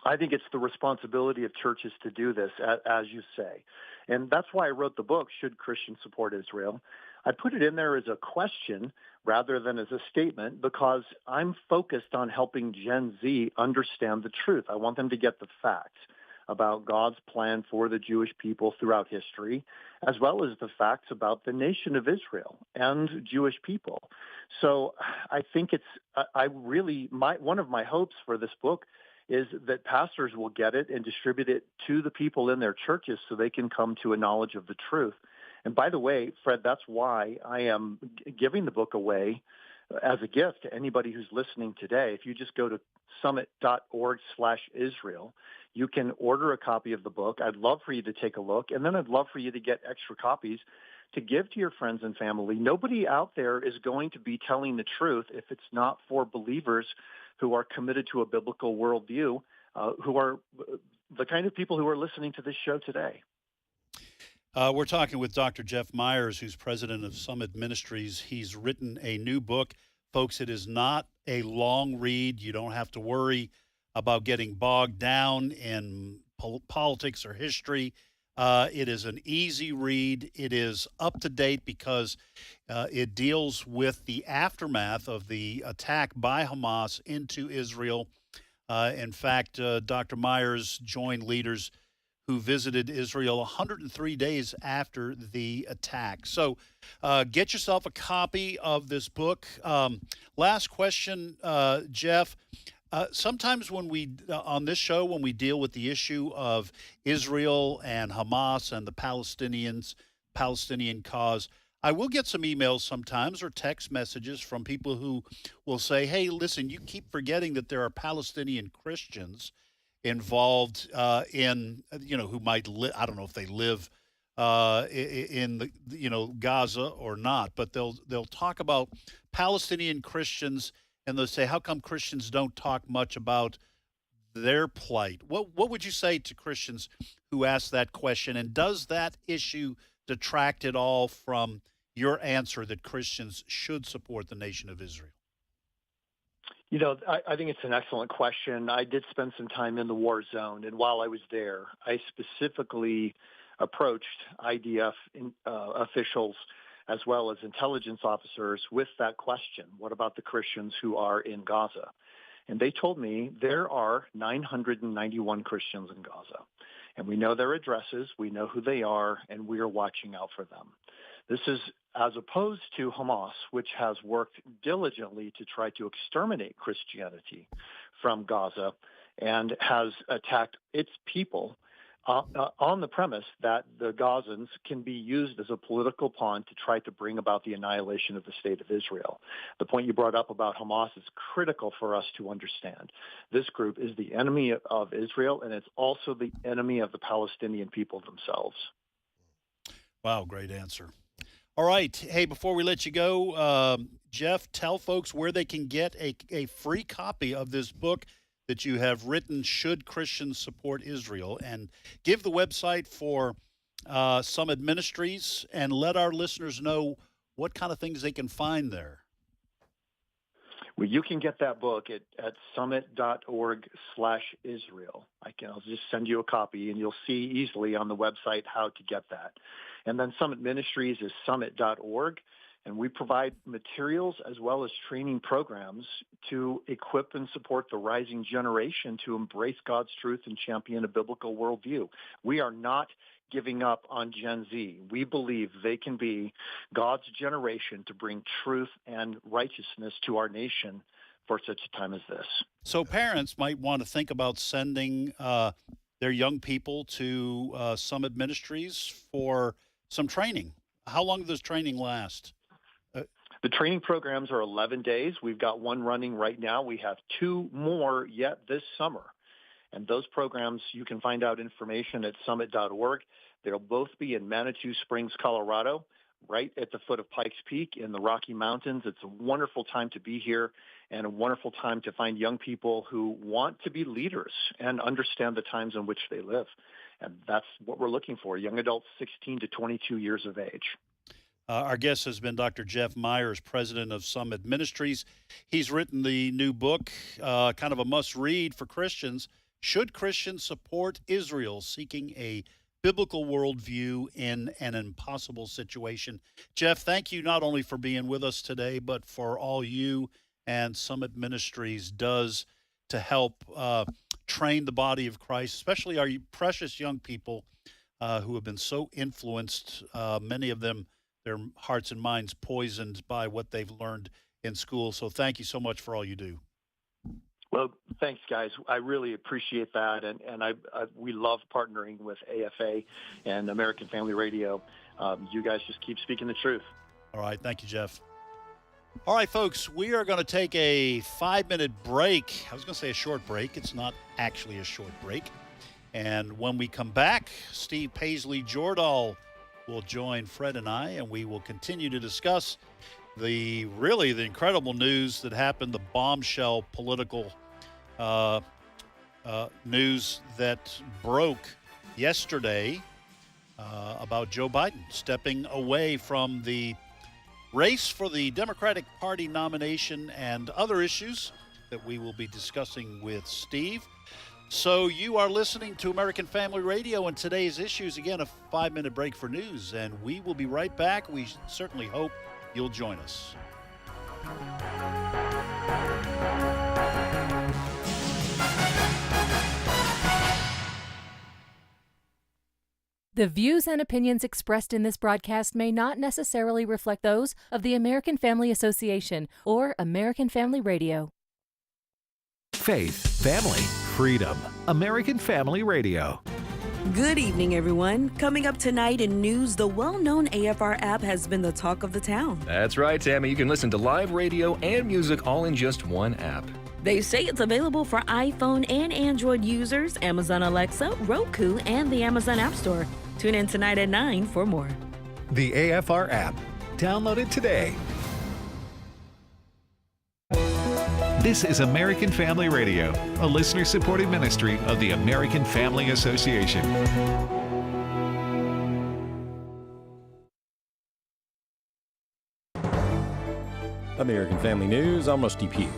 I think it's the responsibility of churches to do this, as you say. And that's why I wrote the book, Should Christians Support Israel? I put it in there as a question rather than as a statement because I'm focused on helping Gen Z understand the truth. I want them to get the facts about God's plan for the Jewish people throughout history, as well as the facts about the nation of Israel and Jewish people. So I think one of my hopes for this book is that pastors will get it and distribute it to the people in their churches so they can come to a knowledge of the truth. And by the way, Fred, that's why I am giving the book away as a gift to anybody who's listening today. If you just go to summit.org/Israel, you can order a copy of the book. I'd love for you to take a look, and then I'd love for you to get extra copies to give to your friends and family. Nobody out there is going to be telling the truth if it's not for believers who are committed to a biblical worldview, who are the kind of people who are listening to this show today. We're talking with Dr. Jeff Meyers, who's president of Summit Ministries. He's written a new book. Folks, it is not a long read. You don't have to worry about getting bogged down in politics or history. It is an easy read. It is up to date because it deals with the aftermath of the attack by Hamas into Israel. In fact, Dr. Meyers joined leaders who visited Israel 103 days after the attack. So get yourself a copy of this book. Last question, Jeff. Sometimes when we, on this show, when we deal with the issue of Israel and Hamas and the Palestinian cause, I will get some emails sometimes or text messages from people who will say, hey, listen, you keep forgetting that there are Palestinian Christians involved in, who might live, I don't know if they live in the, Gaza or not, but they'll talk about Palestinian Christians and they'll say, how come Christians don't talk much about their plight? What would you say to Christians who ask that question? And does that issue detract at all from your answer that Christians should support the nation of Israel? I think it's an excellent question. I did spend some time in the war zone, and while I was there, I specifically approached IDF officials as well as intelligence officers with that question. What about the Christians who are in Gaza? And they told me there are 991 Christians in Gaza. And we know their addresses, we know who they are, and we are watching out for them. This is as opposed to Hamas, which has worked diligently to try to exterminate Christianity from Gaza and has attacked its people on the premise that the Gazans can be used as a political pawn to try to bring about the annihilation of the state of Israel. The point you brought up about Hamas is critical for us to understand. This group is the enemy of Israel, and it's also the enemy of the Palestinian people themselves. Wow, great answer. All right. Hey, before we let you go, Jeff, tell folks where they can get a free copy of this book that you have written, Should Christians Support Israel? And give the website for Summit Ministries and let our listeners know what kind of things they can find there. Well, you can get that book at summit.org/Israel. I'll just send you a copy, and you'll see easily on the website how to get that. And then Summit Ministries is summit.org, and we provide materials as well as training programs to equip and support the rising generation to embrace God's truth and champion a biblical worldview. We are not giving up on Gen Z. We believe they can be God's generation to bring truth and righteousness to our nation for such a time as this. So parents might want to think about sending their young people to Summit Ministries for some training. How long does training last? The training programs are 11 days. We've got one running right now. We have 2 more yet this summer. And those programs, you can find out information at summit.org. They'll both be in Manitou Springs, Colorado, right at the foot of Pikes Peak in the Rocky Mountains. It's a wonderful time to be here and a wonderful time to find young people who want to be leaders and understand the times in which they live. And that's what we're looking for, young adults 16 to 22 years of age. Our guest has been Dr. Jeff Meyers, president of Summit Ministries. He's written the new book, kind of a must-read for Christians, Should Christians Support Israel? Seeking a Biblical Worldview in an Impossible Situation. Jeff, thank you not only for being with us today, but for all you and Summit Ministries does to help train the body of Christ, especially our precious young people who have been so influenced, many of them, their hearts and minds poisoned by what they've learned in school. So thank you so much for all you do. Well, thanks, guys. I really appreciate that, and we love partnering with AFA and American Family Radio. You guys just keep speaking the truth. All right. Thank you, Jeff. All right, folks, we are going to take a 5-minute break. I was going to say a short break. It's not actually a short break. And when we come back, Steve Paisley-Jordahl will join Fred and I, and we will continue to discuss the incredible news that happened, the bombshell political news that broke yesterday about Joe Biden stepping away from the race for the Democratic Party nomination and other issues that we will be discussing with Steve. So you are listening to American Family Radio and today's issues. Again, a 5-minute break for news, and we will be right back. We certainly hope you'll join us. The views and opinions expressed in this broadcast may not necessarily reflect those of the American Family Association or American Family Radio. Faith, family, freedom. American Family Radio. Good evening, everyone. Coming up tonight in news, the well-known AFR app has been the talk of the town. That's right, Tammy. You can listen to live radio and music all in just one app. They say it's available for iPhone and Android users, Amazon Alexa, Roku, and the Amazon App Store. Tune in tonight at 9 for more. The AFR app. Download it today. This is American Family Radio, a listener-supported ministry of the American Family Association. American Family News, I'm Rusty Pugh.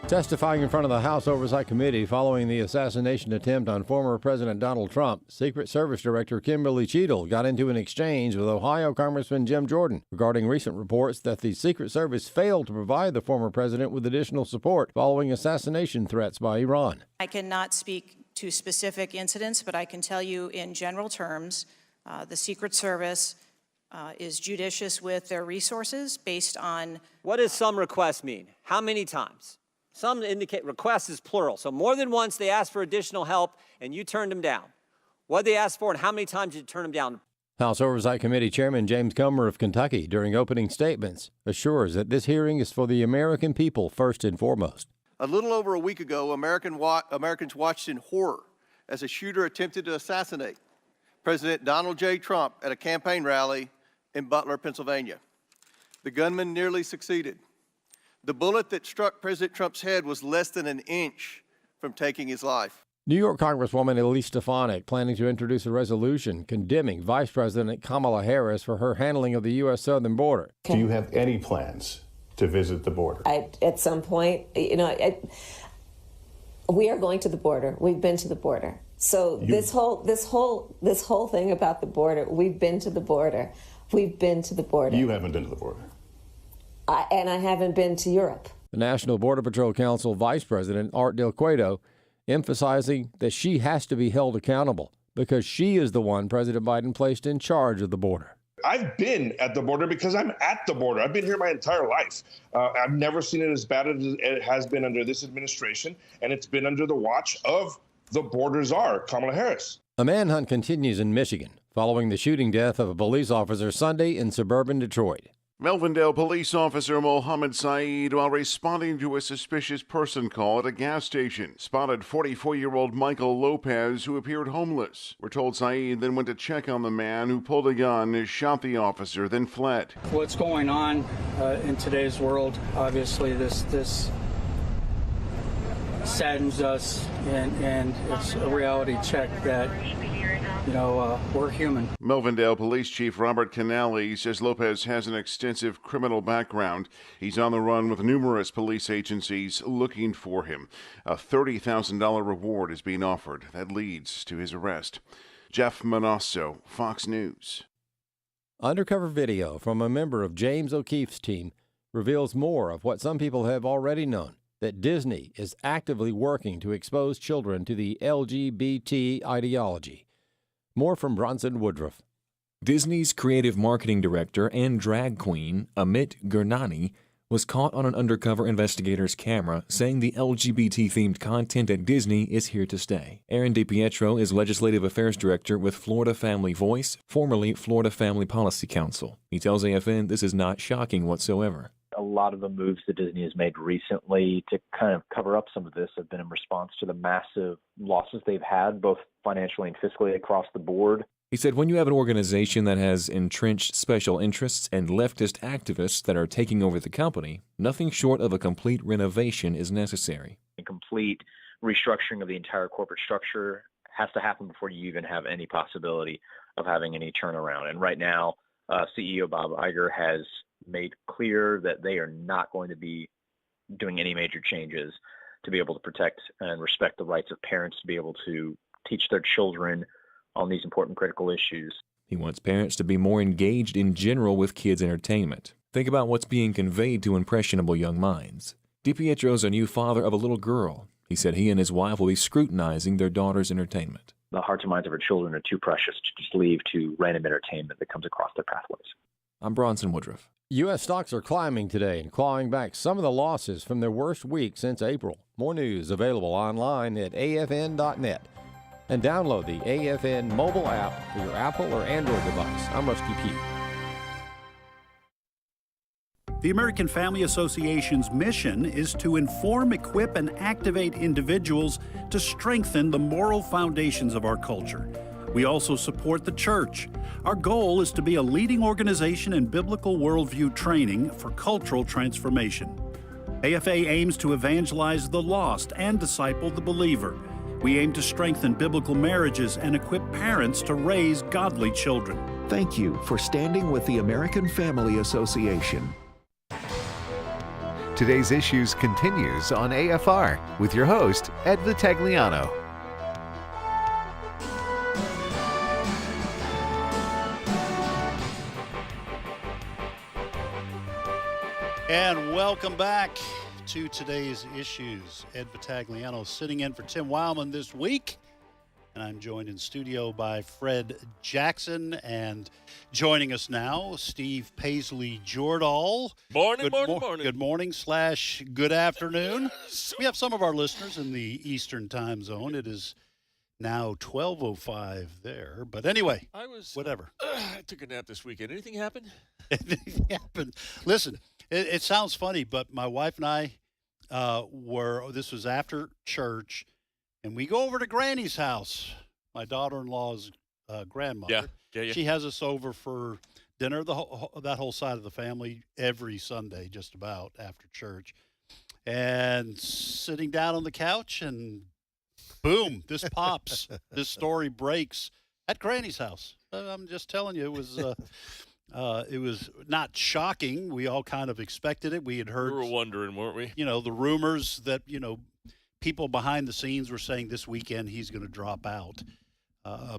Testifying in front of the House Oversight Committee following the assassination attempt on former President Donald Trump, Secret Service Director Kimberly Cheadle got into an exchange with Ohio Congressman Jim Jordan regarding recent reports that the Secret Service failed to provide the former president with additional support following assassination threats by Iran. I cannot speak to specific incidents, but I can tell you in general terms, the Secret Service is judicious with their resources based on... What does some requests mean? How many times? Some indicate requests is plural. So more than once they asked for additional help and you turned them down. What did they ask for and how many times did you turn them down? House Oversight Committee Chairman James Comer of Kentucky, during opening statements, assures that this hearing is for the American people first and foremost. A little over a week ago, Americans watched in horror as a shooter attempted to assassinate President Donald J. Trump at a campaign rally in Butler, Pennsylvania. The gunman nearly succeeded. The bullet that struck President Trump's head was less than an inch from taking his life. New York Congresswoman Elise Stefanik planning to introduce a resolution condemning Vice President Kamala Harris for her handling of the U.S. southern border. Do you have any plans to visit the border? At some point, we are going to the border. We've been to the border. So this whole thing about the border, we've been to the border. We've been to the border. You haven't been to the border. And I haven't been to Europe. The National Border Patrol Council Vice President Art Del Cueto emphasizing that she has to be held accountable because she is the one President Biden placed in charge of the border. I've been at the border because I'm at the border. I've been here my entire life. I've never seen it as bad as it has been under this administration, and it's been under the watch of the border czar, Kamala Harris. A manhunt continues in Michigan following the shooting death of a police officer Sunday in suburban Detroit. Melvindale police officer Mohammed Saeed, while responding to a suspicious person call at a gas station, spotted 44-year-old Michael Lopez, who appeared homeless. We're told Saeed then went to check on the man who pulled a gun, shot the officer, then fled. What's going on in today's world, obviously this saddens us, and it's a reality check that we're human. Melvindale Police Chief Robert Canale says Lopez has an extensive criminal background. He's on the run with numerous police agencies looking for him. A $30,000 reward is being offered. That leads to his arrest. Jeff Manasso, Fox News. Undercover video from a member of James O'Keefe's team reveals more of what some people have already known, that Disney is actively working to expose children to the LGBT ideology. More from Bronson Woodruff. Disney's creative marketing director and drag queen, Amit Gurnani, was caught on an undercover investigator's camera saying the LGBT-themed content at Disney is here to stay. Aaron DiPietro is Legislative Affairs Director with Florida Family Voice, formerly Florida Family Policy Council. He tells AFN this is not shocking whatsoever. A lot of the moves that Disney has made recently to kind of cover up some of this have been in response to the massive losses they've had, both financially and fiscally across the board. He said when you have an organization that has entrenched special interests and leftist activists that are taking over the company, nothing short of a complete renovation is necessary. A complete restructuring of the entire corporate structure has to happen before you even have any possibility of having any turnaround. And right now, CEO Bob Iger has made clear that they are not going to be doing any major changes to be able to protect and respect the rights of parents to be able to teach their children on these important critical issues. He wants parents to be more engaged in general with kids' entertainment. Think about what's being conveyed to impressionable young minds. DiPietro's a new father of a little girl. He said he and his wife will be scrutinizing their daughter's entertainment. the hearts and minds of our children are too precious to just leave to random entertainment that comes across their pathways. I'm Bronson Woodruff. U.S. stocks are climbing today and clawing back some of the losses from their worst week since April. More news available online at afn.net. And download the AFN mobile app for your Apple or Android device. I'm Rusty Pugh. The American Family Association's mission is to inform, equip, and activate individuals to strengthen the moral foundations of our culture. We also support the church. Our goal is to be a leading organization in biblical worldview training for cultural transformation. AFA aims to evangelize the lost and disciple the believer. We aim to strengthen biblical marriages and equip parents to raise godly children. Thank you for standing with the American Family Association. Today's Issues continues on AFR with your host, Ed Vitagliano. And welcome back to today's Issues. Ed Vitagliano sitting in for Tim Wildman this week. And I'm joined in studio by Fred Jackson. And joining us now, Steve Paisley-Jordahl. Morning. Good morning / good afternoon. We have some of our listeners in the Eastern time zone. It is now 12:05 there. But anyway, whatever. I took a nap this weekend. Anything happen? Anything happened? Listen, it sounds funny, but my wife and I this was after church, and we go over to Granny's house, my daughter-in-law's grandmother. Yeah. She has us over for dinner, that whole side of the family, every Sunday, just about, after church. And sitting down on the couch, and boom, this pops. This story breaks at Granny's house. I'm just telling you, it was not shocking. We all kind of expected it. We had heard. We were wondering, weren't we? The rumors that, people behind the scenes were saying this weekend he's going to drop out.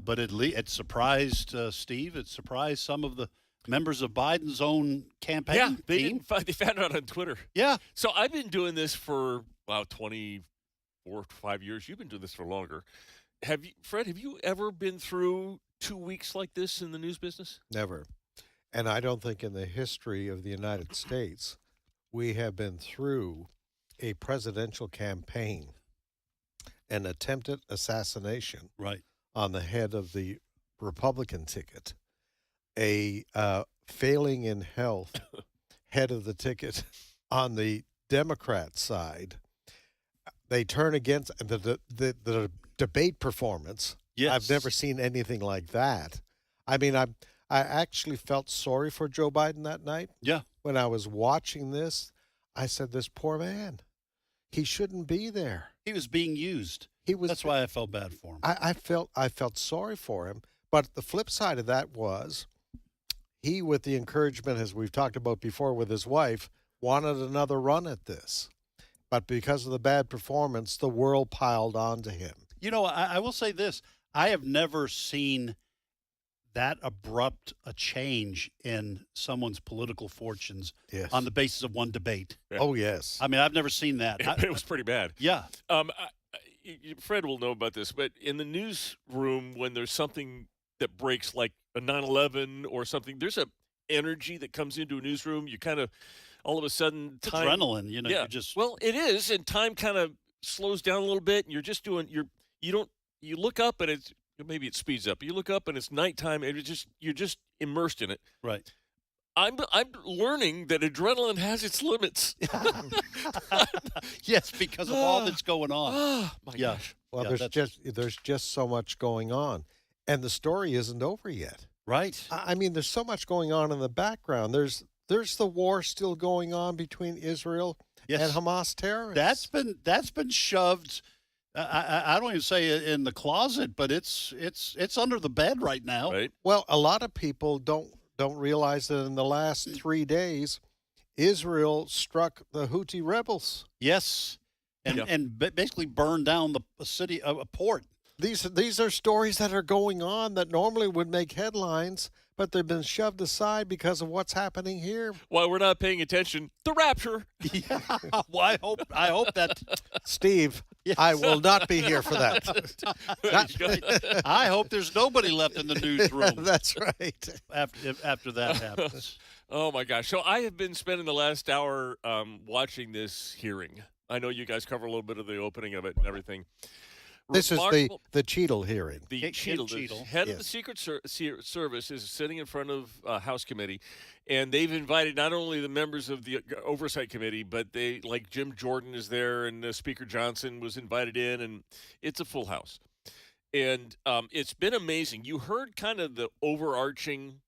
But it surprised Steve. It surprised some of the members of Biden's own campaign team. They found out on Twitter. Yeah. So I've been doing this for, 24 to 5 years. You've been doing this for longer. Fred, have you ever been through 2 weeks like this in the news business? Never. And I don't think in the history of the United States we have been through a presidential campaign, an attempted assassination on the head of the Republican ticket, a failing in health head of the ticket on the Democrat side. They turn against the debate performance. Yes. I've never seen anything like that. I mean, I actually felt sorry for Joe Biden that night. Yeah. When I was watching this, I said, this poor man, he shouldn't be there. He was being used. That's why I felt bad for him. I felt sorry for him. But the flip side of that was he, with the encouragement, as we've talked about before with his wife, wanted another run at this. But because of the bad performance, the world piled on to him. I will say this. I have never seen that abrupt a change in someone's political fortunes on the basis of one debate. Yeah. Oh, yes. I mean, I've never seen that. It was pretty bad. Yeah. Fred will know about this, but in the newsroom, when there's something that breaks like a 9/11 or something, there's a energy that comes into a newsroom. You kind of, all of a sudden, time, adrenaline, Yeah. You're just, well, it is, and time kind of slows down a little bit, and you're just doing, you look up and it's, maybe it speeds up. You look up and it's nighttime, and you're just immersed in it. Right. I'm learning that adrenaline has its limits. Yes, because of all that's going on. Oh, my gosh. Well, there's just so much going on, and the story isn't over yet. Right. I mean, there's so much going on in the background. There's the war still going on between Israel and Hamas terrorists. That's been shoved. I don't even say in the closet, but it's under the bed right now. Right. Well, a lot of people don't realize that in the last 3 days, Israel struck the Houthi rebels. Yes, and basically burned down the city of a port. These are stories that are going on that normally would make headlines, but they've been shoved aside because of what's happening here. While we're not paying attention, the rapture. Yeah. Well, I hope that. Steve, I will not be here for that. I hope there's nobody left in the newsroom. That's right. After that happens. Oh, my gosh. So I have been spending the last hour watching this hearing. I know you guys cover a little bit of the opening of it and everything. This is the Cheadle hearing. The Cheadle, the head of the Secret Service is sitting in front of House committee, and they've invited not only the members of the Oversight Committee, but they, like Jim Jordan is there, and Speaker Johnson was invited in, and it's a full house. And it's been amazing. You heard kind of the overarching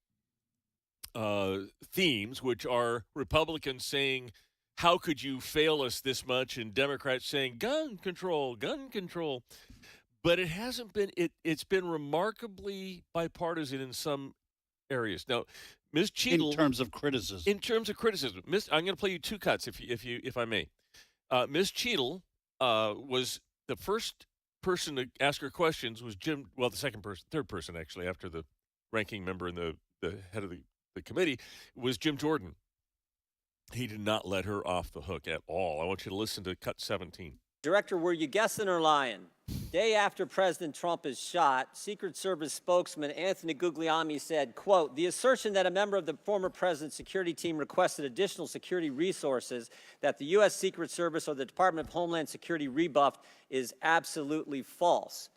themes, which are Republicans saying, how could you fail us this much? And Democrats saying, gun control, gun control. But it hasn't been, it's been remarkably bipartisan in some areas. Now, Ms. Cheadle. In terms of criticism. I'm going to play you two cuts, if I may. Ms. Cheadle was the first person to ask her questions was third person, actually, after the ranking member and the head of the committee, was Jim Jordan. He did not let her off the hook at all. I want you to listen to cut 17. Director, were you guessing or lying? Day after President Trump is shot, Secret Service spokesman Anthony Guglielmi said, quote, the assertion that a member of the former president's security team requested additional security resources that the U.S. Secret Service or the Department of Homeland Security rebuffed is absolutely false.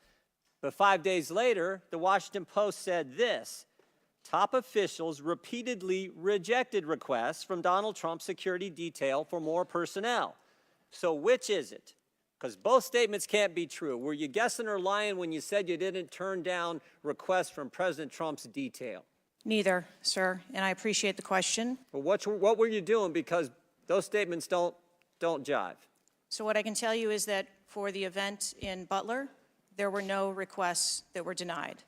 But 5 days later, the Washington Post said this. Top officials repeatedly rejected requests from Donald Trump's security detail for more personnel. So which is it? Because both statements can't be true. Were you guessing or lying when you said you didn't turn down requests from President Trump's detail? Neither, sir, and I appreciate the question. Well, what were you doing? Because those statements don't jive. So what I can tell you is that for the event in Butler, there were no requests that were denied.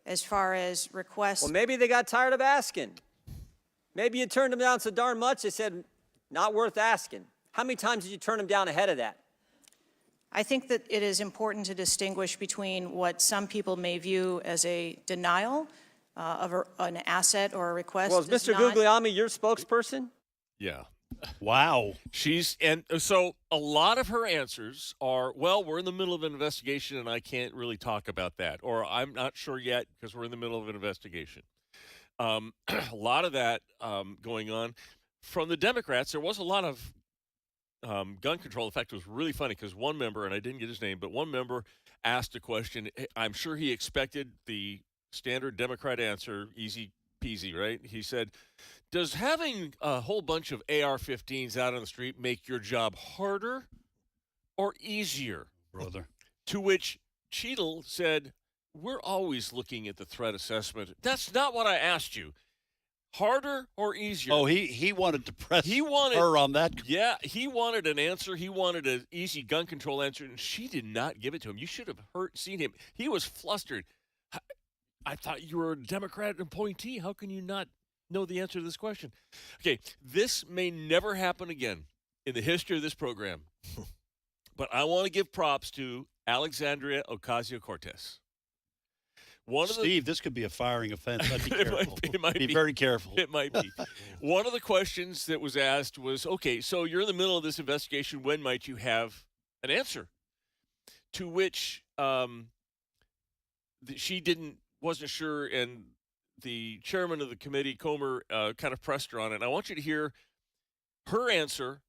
As far as requests... Well, maybe they got tired of asking. Maybe you turned them down so darn much, they said, not worth asking. How many times did you turn them down ahead of that? I think that it is important to distinguish between what some people may view as a denial of an asset or a request. Well, is Mr. Guglielmi your spokesperson? Yeah. Wow. And so a lot of her answers are, well, we're in the middle of an investigation and I can't really talk about that. Or I'm not sure yet because we're in the middle of an investigation. A lot of that going on. From the Democrats, there was a lot of gun control. In fact, it was really funny because one member, and I didn't get his name, but one member asked a question. I'm sure he expected the standard Democrat answer, easy peasy, right? He said, does having a whole bunch of AR-15s out on the street make your job harder or easier? Brother. To which Cheadle said, we're always looking at the threat assessment. That's not what I asked you. Harder or easier? Oh, he wanted to press her on that. Yeah, he wanted an answer. He wanted an easy gun control answer, and she did not give it to him. You should have seen him. He was flustered. I thought you were a Democrat appointee. How can you not know the answer to this question? Okay, this may never happen again in the history of this program, but I want to give props to Alexandria Ocasio-Cortez. Steve, this could be a firing offense. I'd be careful. It might be. Be very careful. It might be. One of the questions that was asked was, okay, so you're in the middle of this investigation. When might you have an answer? To which she wasn't sure, and the chairman of the committee, Comer, kind of pressed her on it. I want you to hear her answer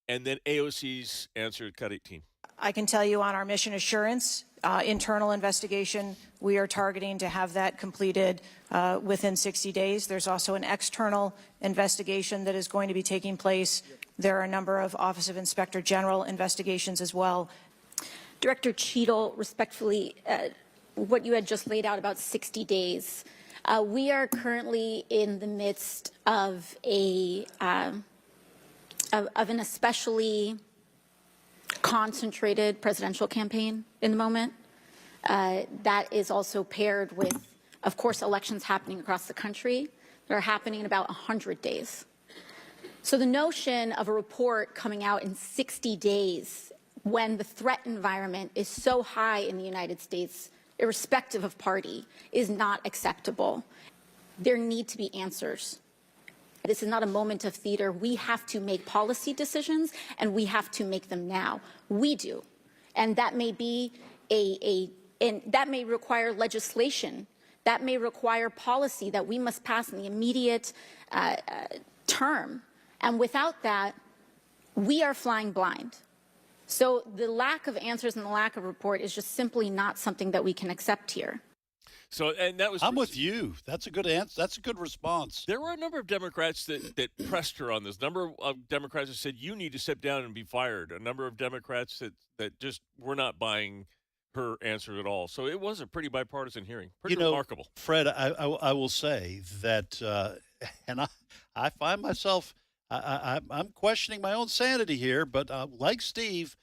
and then AOC's answer at cut 18. I can tell you on our mission assurance internal investigation, we are targeting to have that completed within 60 days. There's also an external investigation that is going to be taking place. There are a number of Office of Inspector General investigations as well. Director Cheadle, respectfully, what you had just laid out about 60 days. We are currently in the midst of an especially concentrated presidential campaign in the moment. That is also paired with, of course, elections happening across the country that are happening in about 100 days. So the notion of a report coming out in 60 days when the threat environment is so high in the United States, irrespective of party, is not acceptable. There need to be answers. This is not a moment of theater. We have to make policy decisions, and we have to make them now. We do. And that may be and that may require legislation. That may require policy that we must pass in the immediate term. And without that, we are flying blind. So the lack of answers and the lack of report is just simply not something that we can accept here. So, and that was. I'm with you. That's a good answer. That's a good response. There were a number of Democrats that pressed her on this. A number of Democrats that said, you need to step down and be fired. A number of Democrats that just were not buying her answer at all. So it was a pretty bipartisan hearing. Pretty remarkable. Fred, I will say that, and I find myself, I'm questioning my own sanity here, but like Steve,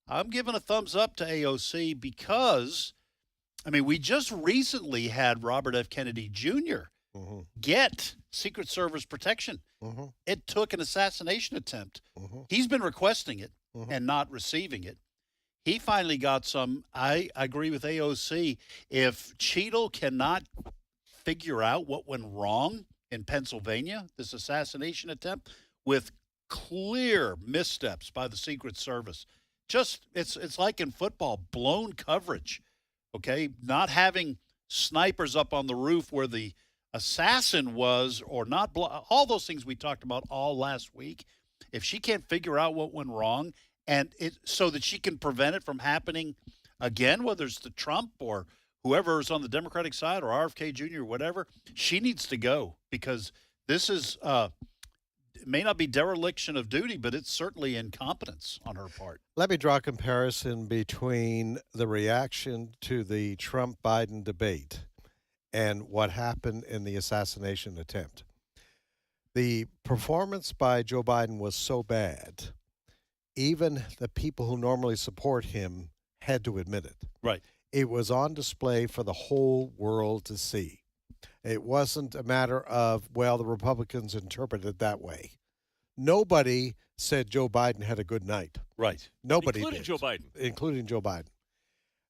I'm giving a thumbs up to AOC because, I mean, we just recently had Robert F. Kennedy Jr. Get Secret Service protection. It took an assassination attempt. He's been requesting it and not receiving it. He finally got some. I agree with AOC. If Cheadle cannot figure out what went wrong in Pennsylvania, this assassination attempt, with clear missteps by the Secret Service, just it's like in football, blown coverage. Okay, not having snipers up on the roof where the assassin was, or not, all those things we talked about all last week. If she can't figure out what went wrong, and it so that she can prevent it from happening again, whether it's the Trump or whoever is on the Democratic side or RFK Jr. or whatever, she needs to go, because this is it may not be dereliction of duty, but it's certainly incompetence on her part. Let me draw a comparison between the reaction to the Trump-Biden debate and what happened in the assassination attempt. The performance by Joe Biden was so bad, even the people who normally support him had to admit it. Right. It was on display for the whole world to see. It wasn't a matter of, well, the Republicans interpreted it that way. Nobody said Joe Biden had a good night. Right. Nobody Including did. Joe Biden. Including Joe Biden.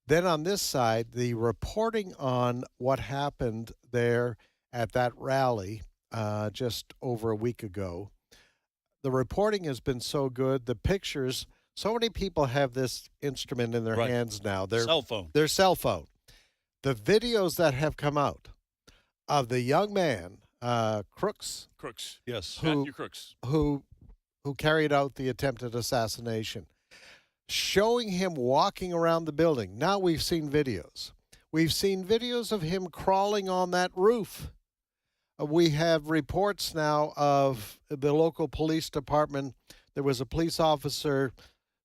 Then on this side, the reporting on what happened there at that rally just over a week ago, the reporting has been so good. The pictures, so many people have this instrument in their hands now. Their cell phone. Their cell phone. The videos that have come out of the young man, Crooks. Crooks. Yes. Matthew Crooks. Who carried out the attempted assassination, showing him walking around the building. Now we've seen videos. We've seen videos of him crawling on that roof. We have reports now of the local police department. There was a police officer,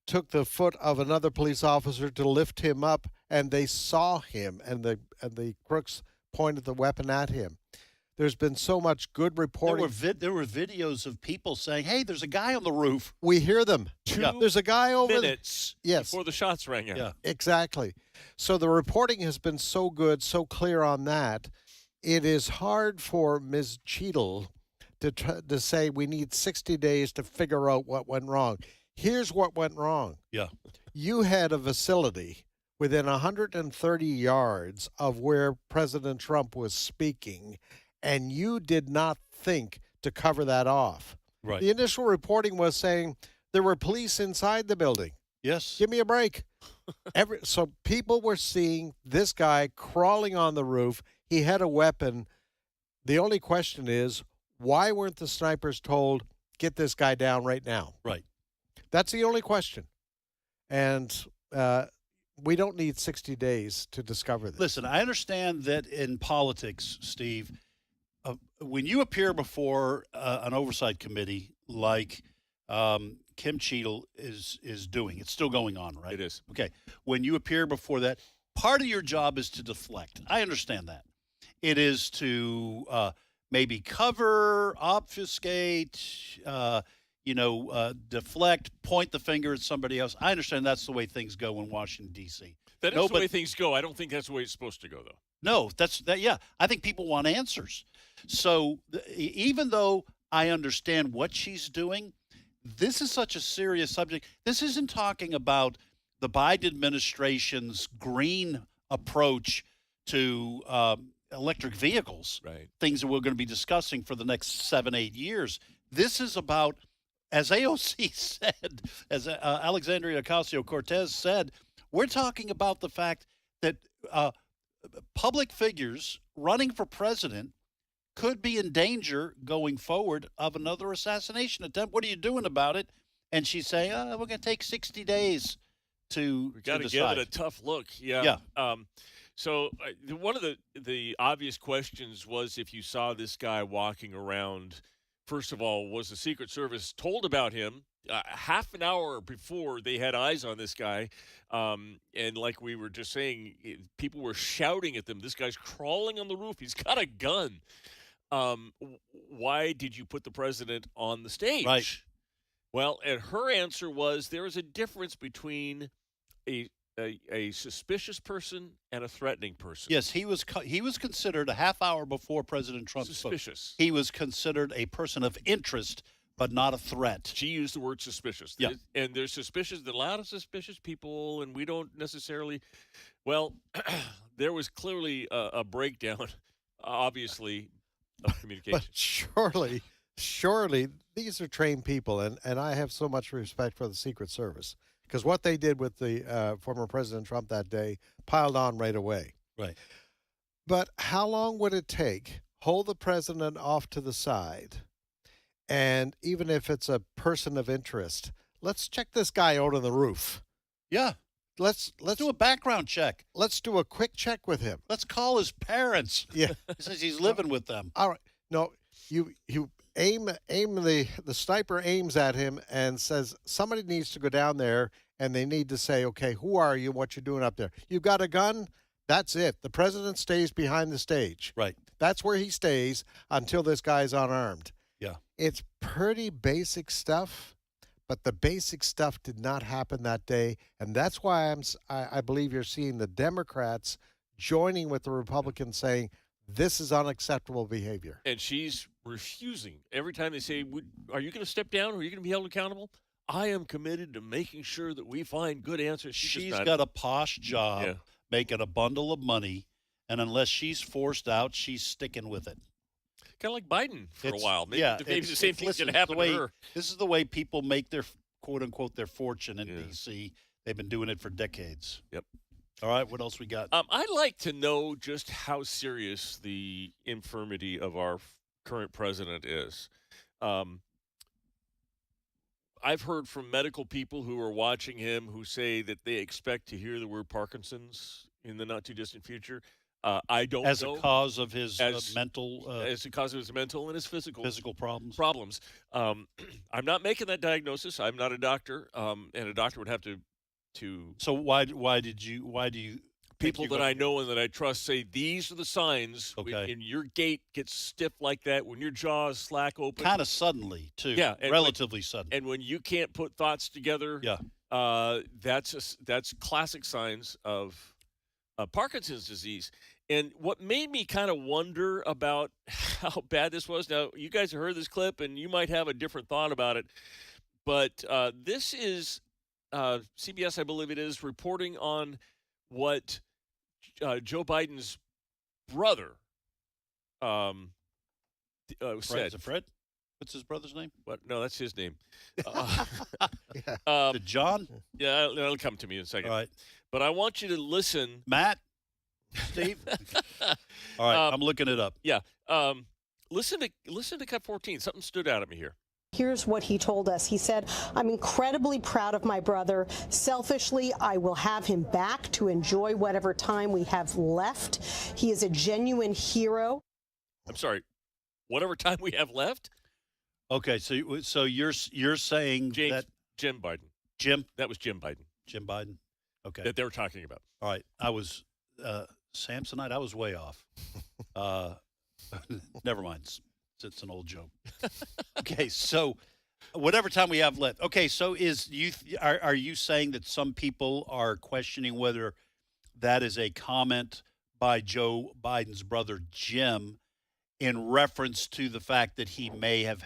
took the foot of another police officer to lift him up, and they saw him, and the crooks pointed the weapon at him. There's been so much good reporting. There were videos of people saying, hey, there's a guy on the roof. We hear them. There's a guy over there. Minutes yes. before the shots rang out. Yeah. Exactly. So the reporting has been so good, so clear on that. It is hard for Ms. Cheadle to say we need 60 days to figure out what went wrong. Here's what went wrong. Yeah. You had a facility within 130 yards of where President Trump was speaking, and you did not think to cover that off. Right. The initial reporting was saying there were police inside the building. Yes. Give me a break. So people were seeing this guy crawling on the roof. He had a weapon. The only question is, why weren't the snipers told, get this guy down right now? Right. That's the only question. And we don't need 60 days to discover this. Listen, I understand that in politics, Steve, when you appear before an oversight committee like Kim Cheadle is doing, it's still going on, right? It is. Okay. When you appear before that, part of your job is to deflect. I understand that. It is to maybe cover, obfuscate, deflect, point the finger at somebody else. I understand that's the way things go in Washington, D.C. That is the way things go. I don't think that's the way it's supposed to go, though. No, yeah. I think people want answers. So even though I understand what she's doing, this is such a serious subject. This isn't talking about the Biden administration's green approach to electric vehicles, right? Things that we're going to be discussing for the next 7-8 years. This is about, as AOC said, as Alexandria Ocasio-Cortez said, We're talking about the fact that public figures running for president could be in danger going forward of another assassination attempt. What are you doing about it? And she's saying, we're going to take 60 days to got to give it a tough look. Yeah. So one of the obvious questions was if you saw this guy walking around, first of all, was the Secret Service told about him half an hour before they had eyes on this guy? And like we were just saying, people were shouting at them, this guy's crawling on the roof. He's got a gun. Why did you put the president on the stage? Right. Well, and her answer was there is a difference between a suspicious person and a threatening person. Yes, he was considered a half hour before President Trump suspicious. Spoke. He was considered a person of interest, but not a threat. She used the word suspicious. Yeah. And there's suspicious, a lot of suspicious people, and we don't necessarily. Well, there was clearly a breakdown, obviously, of communication. But surely these are trained people, and I have so much respect for the Secret Service, because what they did with the former President Trump that day piled on right away. Right. But how long would it take? Hold the president off to the side, and even if it's a person of interest, let's check this guy out on the roof. Yeah. Let's do a background check. Let's do a quick check with him. Let's call his parents. Yeah. He says he's living with them. All right. No, you aim the sniper aims at him and says somebody needs to go down there, and they need to say, okay, who are you? What you doing up there? You got a gun? That's it. The president stays behind the stage. Right. That's where he stays until this guy's unarmed. Yeah. It's pretty basic stuff, but the basic stuff did not happen that day, and that's why I believe you're seeing the Democrats joining with the Republicans saying this is unacceptable behavior. And she's refusing. Every time they say, are you going to step down? Or are you going to be held accountable? I am committed to making sure that we find good answers. She's got a posh job, making a bundle of money, and unless she's forced out, she's sticking with it. Kind of like Biden for a while. Maybe the same thing's going to to happen to her. This is the way people make their, quote-unquote, their fortune in D.C. They've been doing it for decades. Yep. All right, what else we got? I'd like to know just how serious the infirmity of our current president is. I've heard from medical people who are watching him who say that they expect to hear the word Parkinson's in the not-too-distant future. I don't know. As a cause of his mental... as a cause of his mental and his physical problems. I'm not making that diagnosis. I'm not a doctor, and a doctor would have to. So why do you people that I know and that I trust say these are the signs? Okay. And your gait gets stiff like that when your jaw is slack open, kind of suddenly too. Yeah, relatively sudden. And when you can't put thoughts together, that's classic signs of Parkinson's disease. And what made me kind of wonder about how bad this was. Now you guys have heard this clip, and you might have a different thought about it, but this is. CBS, I believe it is, reporting on what Joe Biden's brother said. Is it Fred? What's his brother's name? What? No, that's his name. John? Yeah, it'll come to me in a second. All right. But I want you to listen. Matt? Steve? All right, I'm looking it up. Yeah. Listen to cut 14. Something stood out at me here. Here's what he told us. He said, I'm incredibly proud of my brother. Selfishly, I will have him back to enjoy whatever time we have left. He is a genuine hero. I'm sorry. Whatever time we have left? Okay, so you're saying that Jim Biden. Jim? That was Jim Biden. Jim Biden. Okay. That they were talking about. All right. I was Samsonite. I was way off. Never mind. It's an old joke. Okay, so whatever time we have left. Okay, so are you saying that some people are questioning whether that is a comment by Joe Biden's brother Jim in reference to the fact that he may have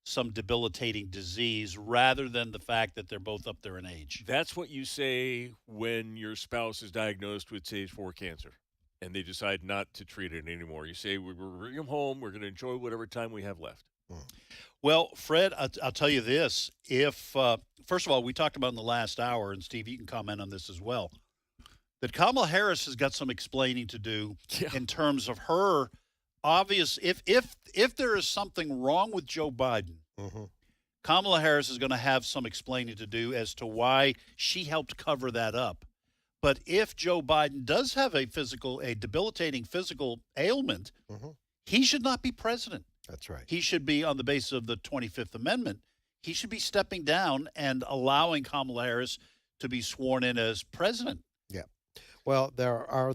some debilitating disease rather than the fact that they're both up there in age? That's what you say when your spouse is diagnosed with stage 4 cancer. And they decide not to treat it anymore. You say, we're bringing him home. We're going to enjoy whatever time we have left. Well, Fred, I'll tell you this. If first of all, we talked about in the last hour, and Steve, you can comment on this as well, that Kamala Harris has got some explaining to do in terms of her obvious. If there is something wrong with Joe Biden, Kamala Harris is going to have some explaining to do as to why she helped cover that up. But if Joe Biden does have a debilitating physical ailment, he should not be president. That's right. He should be, on the basis of the 25th Amendment, he should be stepping down and allowing Kamala Harris to be sworn in as president. Yeah. Well, there are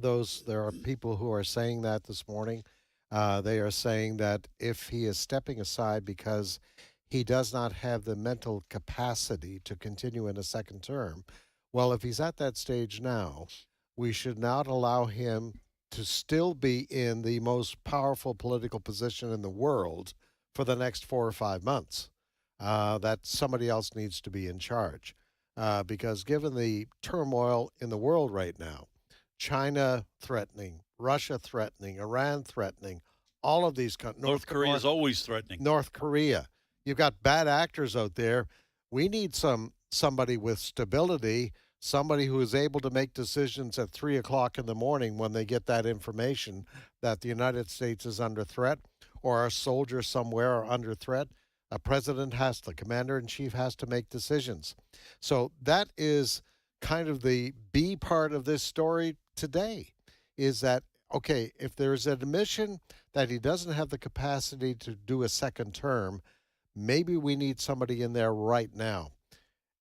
people who are saying that this morning. They are saying that if he is stepping aside because he does not have the mental capacity to continue in a second term, well, if he's at that stage now, we should not allow him to still be in the most powerful political position in the world for the next 4 or 5 months. That somebody else needs to be in charge. Because given the turmoil in the world right now, China threatening, Russia threatening, Iran threatening, all of these countries. North Korea is always threatening. North Korea. You've got bad actors out there. We need somebody with stability, somebody who is able to make decisions at 3 o'clock in the morning when they get that information that the United States is under threat or a soldier somewhere are under threat. The commander-in-chief has to make decisions. So that is kind of the B part of this story today, is that, okay, if there's an admission that he doesn't have the capacity to do a second term, maybe we need somebody in there right now.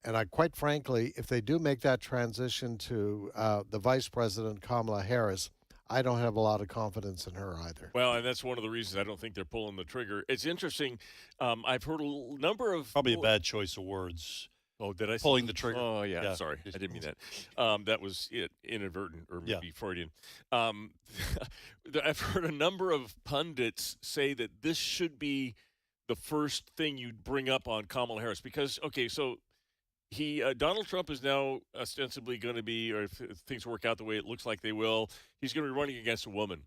And quite frankly, if they do make that transition to the Vice President, Kamala Harris, I don't have a lot of confidence in her either. Well, and that's one of the reasons I don't think they're pulling the trigger. It's interesting. I've heard a number of... Probably a bad choice of words. Oh, did I? Pulling the trigger. Oh, yeah. Sorry. I didn't mean that. That was inadvertent or maybe Freudian. I've heard a number of pundits say that this should be the first thing you'd bring up on Kamala Harris because, okay, so Donald Trump is now ostensibly going to be, or if things work out the way it looks like they will, he's going to be running against a woman.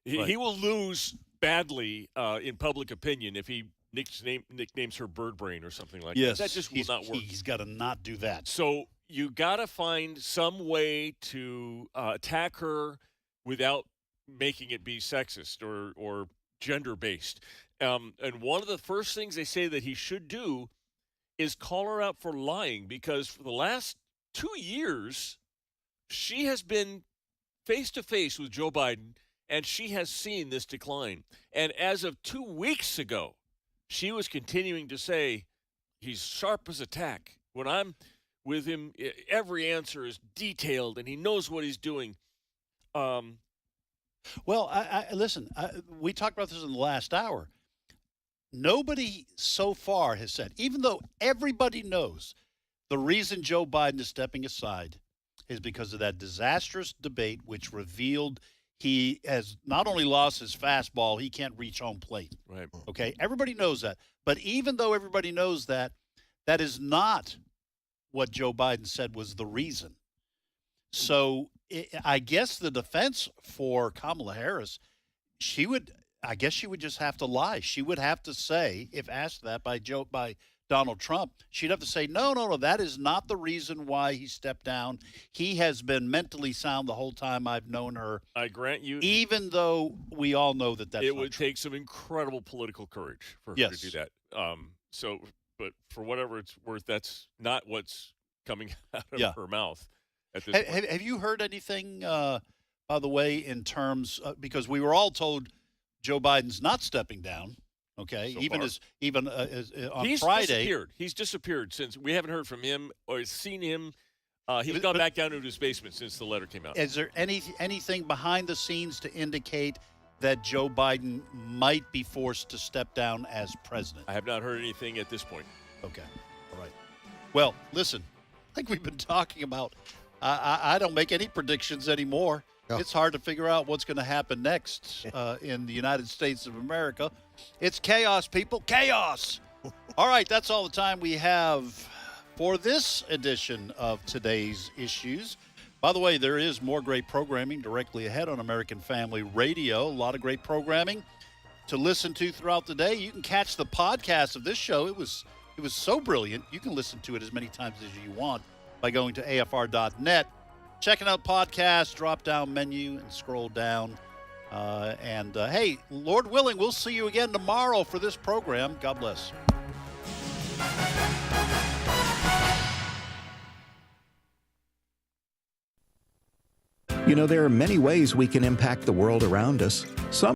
He will lose badly in public opinion if he nicknames her Bird Brain or something like that. That just will not work. He's got to not do that. So you got to find some way to attack her without making it be sexist or gender-based. And one of the first things they say that he should do is call her out for lying, because for the last 2 years, she has been face-to-face with Joe Biden, and she has seen this decline. And as of 2 weeks ago, she was continuing to say, he's sharp as a tack. When I'm with him, every answer is detailed, and he knows what he's doing. Well, listen, we talked about this in the last hour. Nobody so far has said, even though everybody knows the reason Joe Biden is stepping aside is because of that disastrous debate, which revealed he has not only lost his fastball, he can't reach home plate. Right. Okay. Everybody knows that. But even though everybody knows that, that is not what Joe Biden said was the reason. So I guess the defense for Kamala Harris, I guess she would just have to lie. She would have to say, if asked that by Donald Trump, she'd have to say, no, that is not the reason why he stepped down. He has been mentally sound the whole time I've known her. I grant you. Even though we all know that that's it not would true. take some incredible political courage for her to do that. But for whatever it's worth, that's not what's coming out of her mouth at this point. Have you heard anything, by the way, in terms because we were all told Joe Biden's not stepping down. Okay, So even far. on He's Friday, disappeared. He's disappeared since we haven't heard from him or seen him. He's gone back down into his basement since the letter came out. Is there anything behind the scenes to indicate that Joe Biden might be forced to step down as president? I have not heard anything at this point. Okay, all right. Well, listen, like we've been talking about, I don't make any predictions anymore. No. It's hard to figure out what's going to happen next in the United States of America. It's chaos, people. Chaos. All right, that's all the time we have for this edition of Today's Issues. By the way, there is more great programming directly ahead on American Family Radio. A lot of great programming. to listen to throughout the day. You can catch the podcast of this show. It was so brilliant. You can listen to it as many times as you want by going to afr.net, checking out podcasts, drop-down menu, and scroll down. Hey, Lord willing, we'll see you again tomorrow for this program. God bless. You know, there are many ways we can impact the world around us. Some